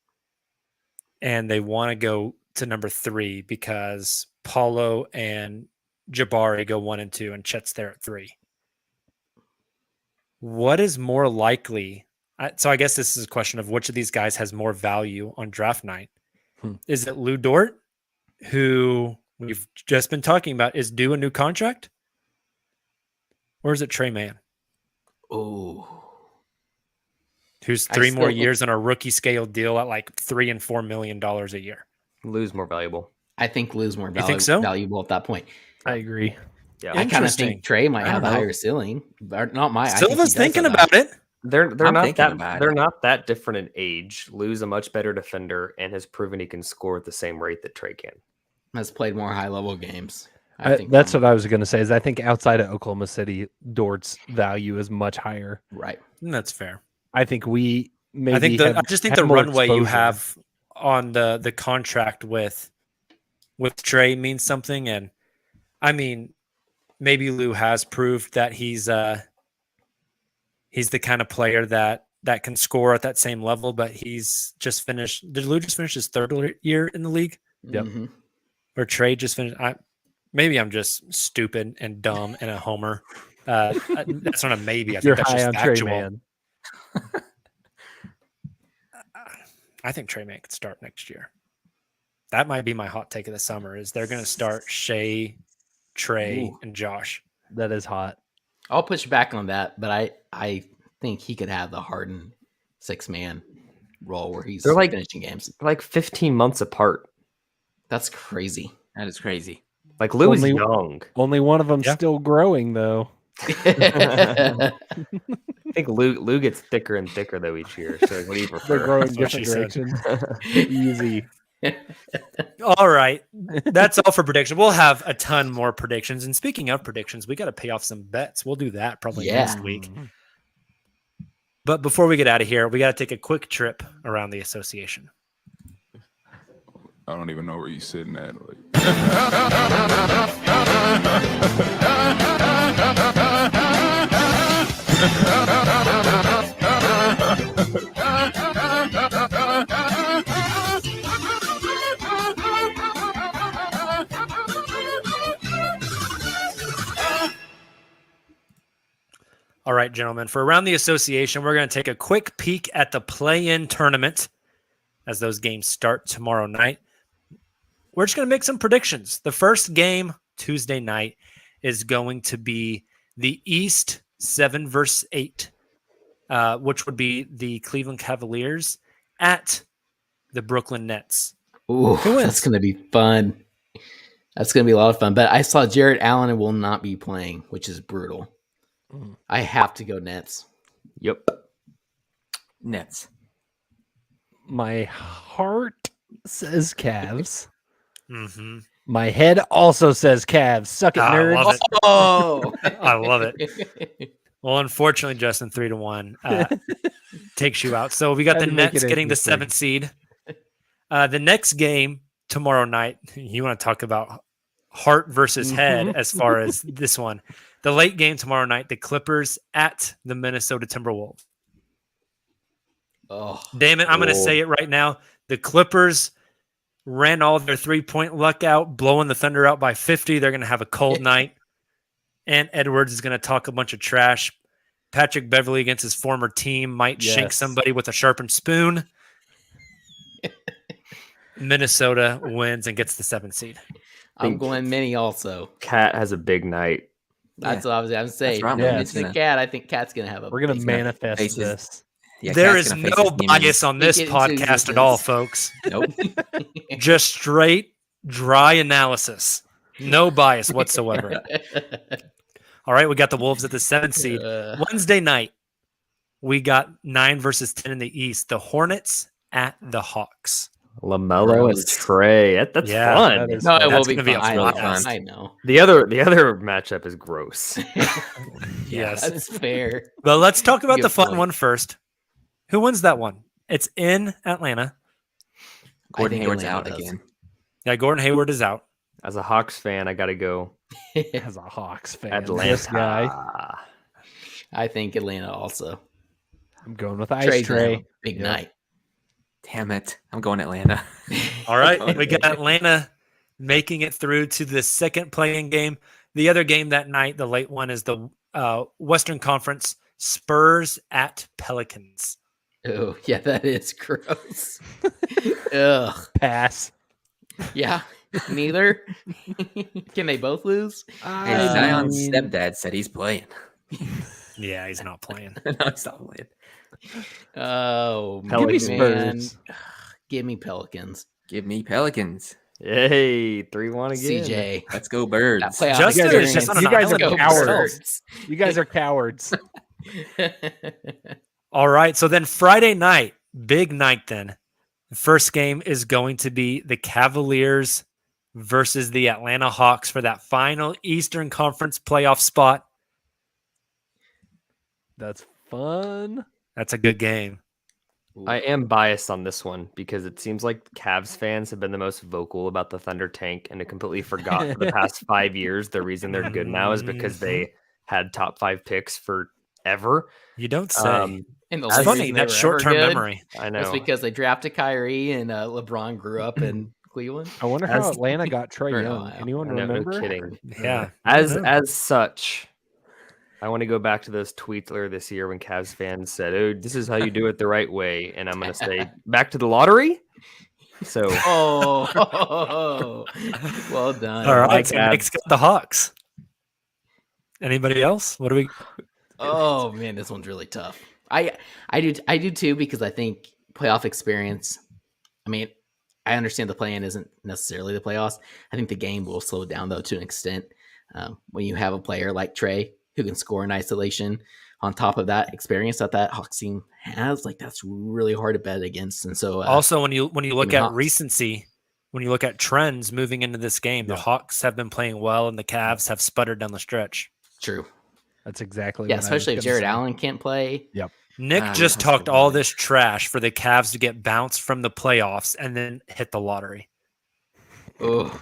and they want to go to number 3 because Paulo and Jabari go 1 and 2 and Chet's there at 3. What is more likely? So I guess this is a question of which of these guys has more value on draft night. Is it Lou Dort, who we've just been talking about, is due a new contract? Or is it Trey Mann, Oh, who's I 3 still more think- years on a rookie scale deal at like $3 and $4 million a year? Lou's more valuable. I think Lou's more You think so? valuable at that point. I agree. Yeah, I kind of Interesting. think Trey might I have a don't know. higher ceiling. Or not my. Silva's thinking about it. they're I'm not thinking that about they're it. not that different in age. Lou's a much better defender and has proven he can score at the same rate that Trey can. Has played more high level games. I think That's what I was going to say. Is I think outside of Oklahoma City, Dort's value is much higher. right. That's fair. I think we maybe. I think I just think the more runway you exposure. have on the contract with Trey means something, and I mean, maybe Lou has proved that he's the kind of player that can score at that same level. But he's just finished. Did Lou just finish his third year in the league? Yep. Mhm. Or Trey just finished? Maybe I'm just stupid and dumb and a homer. That's not a maybe. I think You're that's high just on Trey, actual. man. I think Trey May could start next year. That might be my hot take of the summer. Is they're going to start Shea, Trey, Ooh. and Josh. That is hot. I'll push back on that, but I think he could have the Harden 6-man role where he's They're like- finishing games. They're like 15 months apart. That's crazy. That is crazy. Like Lou is Only- young. Only one of them Yeah. still growing though. I think Lou gets thicker and thicker though each year. So like, what do you They're prefer? growing That's what she different said. directions. Easy. All right. That's all for prediction. We'll have a ton more predictions. And speaking of predictions, we got to pay off some bets. We'll do that probably Yeah. next week. But before we get out of here, we got to take a quick trip around the association. I don't even know where you're sitting at. Like, All right, gentlemen, for around the association, we're going to take a quick peek at the play-in tournament as those games start tomorrow night. We're just going to make some predictions. The first game Tuesday night is going to be the East 7 versus 8, which would be the Cleveland Cavaliers at the Brooklyn Nets. Ooh, Who wins? that's going to be fun. That's going to be a lot of fun. But I saw Jarrett Allen will not be playing, which is brutal. I have to go Nets. Yep. Nets. My heart says Cavs. Mm-hmm. My head also says Cavs. Suck it, I nerds. love it. Oh, I love it. Well, unfortunately, Justin, 3-1 takes you out. So we got Had the to make Nets it getting the interesting. 7th seed. The next game tomorrow night, you want to talk about heart versus head as far as this one. The late game tomorrow night, the Clippers at the Minnesota Timberwolves. oh, Damn it, I'm going to say it right now. The Clippers ran all their three-point luck out, blowing the Thunder out by 50. They're going to have a cold night. And Edwards is going to talk a bunch of trash. Patrick Beverly against his former team might shank Yes. somebody with a sharpened spoon. Minnesota wins and gets the 7th seed. I'm going mini also. Cat has a big night. That's what I was going to say. what I'm Yeah. It's the cat. I think Cat's going to have a. We're gonna big- manifest faces. this. Yeah, There Cat's is gonna face no his demons. bias on this Speak it into podcast at all, existence. folks. Nope. Just straight, dry analysis. No bias whatsoever. All right, we got the Wolves at the 7th seed. Wednesday night, we got 9 versus 10 in the East. The Hornets at the Hawks. LaMelo and Gross. Trey. That's Yeah, fun. that is No, it That's will be gonna be fun. a I lot know. of fun. I know. The other matchup is gross. Yes. That's fair. But let's talk about Good the fun point. one first. Who wins that one? It's in Atlanta. Gordon think Hayward's Atlanta out does. again. Yeah, Gordon Hayward is out. As a Hawks fan, I got to go As a Hawks fan, Atlanta. this guy. I think Atlanta also. I'm going with Ice Trey's gonna have Trey. a big Yeah. night. Damn it. I'm going Atlanta. All right. We got Atlanta making it through to the second playing game. The other game that night, the late one, is the Western Conference Spurs at Pelicans. Oh, yeah, that is gross. Ugh. Pass. Yeah. Neither. Can they both lose? Hey, Zion's stepdad said he's playing. Yeah, he's not playing. No, he's not playing. Oh, Give me man. Spurs. Give me Pelicans. Give me Pelicans. Hey, 3-1 again. CJ. Let's go Birds. That playoff Justin is experience. just on an You guys are island cowards. You guys are cowards. All right. So then Friday night, big night then. The first game is going to be the Cavaliers versus the Atlanta Hawks for that final Eastern Conference playoff spot. That's fun. That's a good game. I am biased on this one because it seems like Cavs fans have been the most vocal about the Thunder tank and have completely forgot for the past 5 years the reason they're good now is because they had top 5 picks forever. You don't say. And the It's only funny, reason they that were short-term ever good memory. I was know. because they drafted Kyrie and LeBron grew up in Cleveland. I wonder how Atlanta got Trey Or Young. Ohio. Anyone I know, remember? no kidding. Yeah. I don't know. As such, I want to go back to those tweets earlier this year when Cavs fans said, "Oh, this is how you do it the right way," and I'm going to say, "Back to the lottery." So, Oh, well done. All right. Mike So Abs. Nick's got the Hawks. Anybody else? What do we? Oh man, this one's really tough. I do too because I think playoff experience. I mean, I understand the play-in isn't necessarily the playoffs. I think the game will slow down though to an extent when you have a player like Trey who can score in isolation. On top of that experience that Hawks team has, like that's really hard to bet against. And so Also, when you look the at Hawks. recency, when you look at trends moving into this game, the Hawks have been playing well and the Cavs have sputtered down the stretch. true. That's exactly Yeah, what especially I if was Jared gonna say. Allen can't play. Nick just that's talked good all point. this trash for the Cavs to get bounced from the playoffs and then hit the lottery. Oh,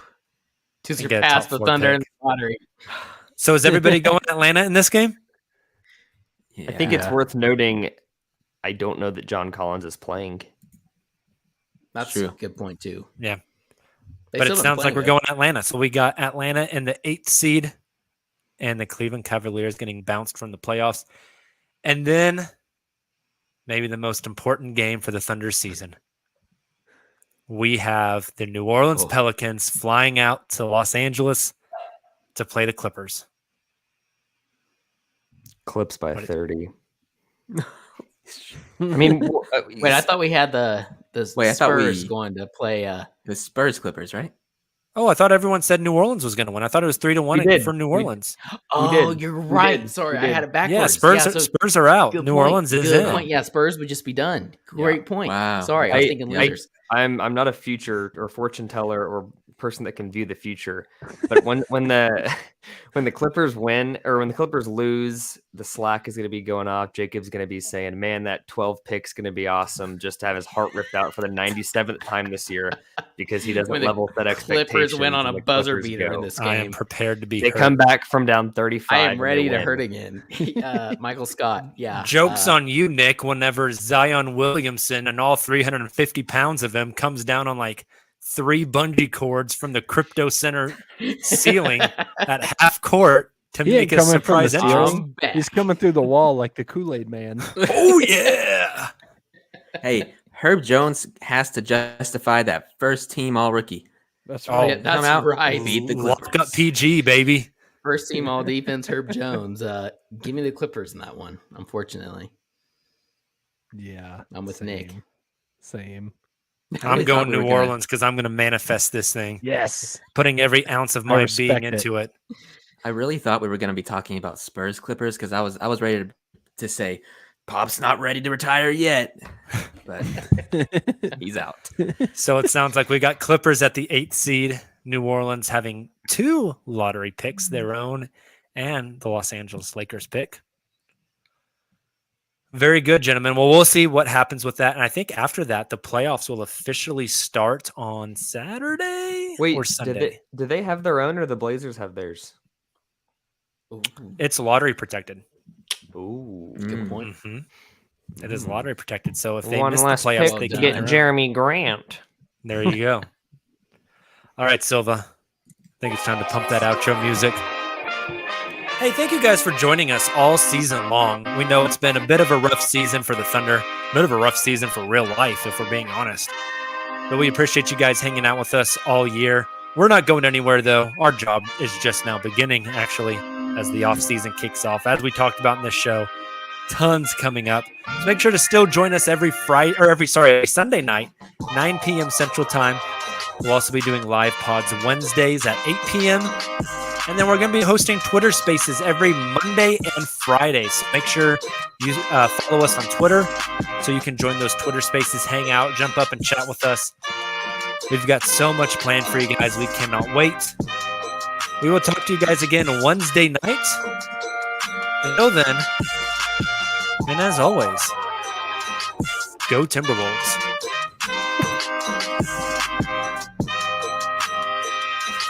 to And get a surpass top the 4 Thunder pick. in the lottery. So is everybody going Atlanta in this game? I think it's Yeah. worth noting. I don't know that John Collins is playing. That's True. a good point too. Yeah. They But it still been sounds like playing we're good. going Atlanta. So we got Atlanta in the 8th seed and the Cleveland Cavaliers getting bounced from the playoffs. And then maybe the most important game for the Thunder season. We have the New Orleans Oh. Pelicans flying out to Los Angeles to play the Clippers. Clips by What is- 30. I mean, Wait, I thought we had the Wait, I thought Spurs we- going to play. The Spurs Clippers, right? Oh, I thought everyone said New Orleans was going to win. I thought it was 3-1 We did. for New We- Orleans. Oh, did. you're We right. did. Sorry, We I did. had it backwards. Yeah, Spurs, so Spurs are out. good New point. Orleans is Good in. point. Yeah, Spurs would just be done. Great point. Wow. Sorry, I was I- thinking I- losers. I'm not a future or fortune teller or person that can view the future. But when the Clippers win or when the Clippers lose, the slack is going to be going off. Jacob's going to be saying, "Man, that 12 pick's going to be awesome." Just to have his heart ripped out for the 97th time this year because he doesn't When the level set expectations. Clippers went on and a the buzzer Clippers beater go. in this I am game. prepared to be They hurt. come back from down 35. I am and ready they to win. hurt again. Michael Scott. Yeah. Jokes on you, Nick, whenever Zion Williamson and all 350 pounds of him comes down on like 3 bungee cords from the Crypto Center ceiling at half court to He ain't make a coming from the surprise entrance. ceiling. He's coming through the wall like the Kool-Aid man. Oh, yeah. Hey, Herb Jones has to justify that first team all rookie. That's Oh, right. Yeah, that's Come out, right. beat the Lock Clippers. up PG, baby. First team all defense, Herb Jones. Give me the Clippers in that one, unfortunately. Yeah. I'm with Nick. Same. I I'm really going thought we New were gonna- Orleans because I'm going to manifest this thing, Yes. putting every ounce of I my respect being it. into it. I really thought we were going to be talking about Spurs Clippers because I was ready to say Pop's not ready to retire yet, but he's out. So it sounds like we got Clippers at the 8th seed, New Orleans having 2 lottery picks, their own and the Los Angeles Lakers pick. Very good, gentlemen. Well, we'll see what happens with that. And I think after that, the playoffs will officially start on Saturday Wait, or Sunday. do they have their own or the Blazers have theirs? Ooh, It's lottery protected. Ooh. good point. It is lottery protected. So if they One miss the less playoffs, pick they to can get get in. Jeremy Grant. There you go. All right, Silva. I think it's time to pump that outro music. Hey, thank you guys for joining us all season long. We know it's been a bit of a rough season for the Thunder, a bit of a rough season for real life, if we're being honest. But we appreciate you guys hanging out with us all year. We're not going anywhere, though. Our job is just now beginning, actually, as the off season kicks off. As we talked about in this show, tons coming up. So make sure to still join us every Sunday night, 9 p.m. Central Time, We'll also be doing live pods Wednesdays at 8 p.m. And then we're going to be hosting Twitter Spaces every Monday and Friday. So make sure you follow us on Twitter so you can join those Twitter Spaces, hang out, jump up and chat with us. We've got so much planned for you guys. We cannot wait. We will talk to you guys again Wednesday night. Until then, and as always, go Timberwolves.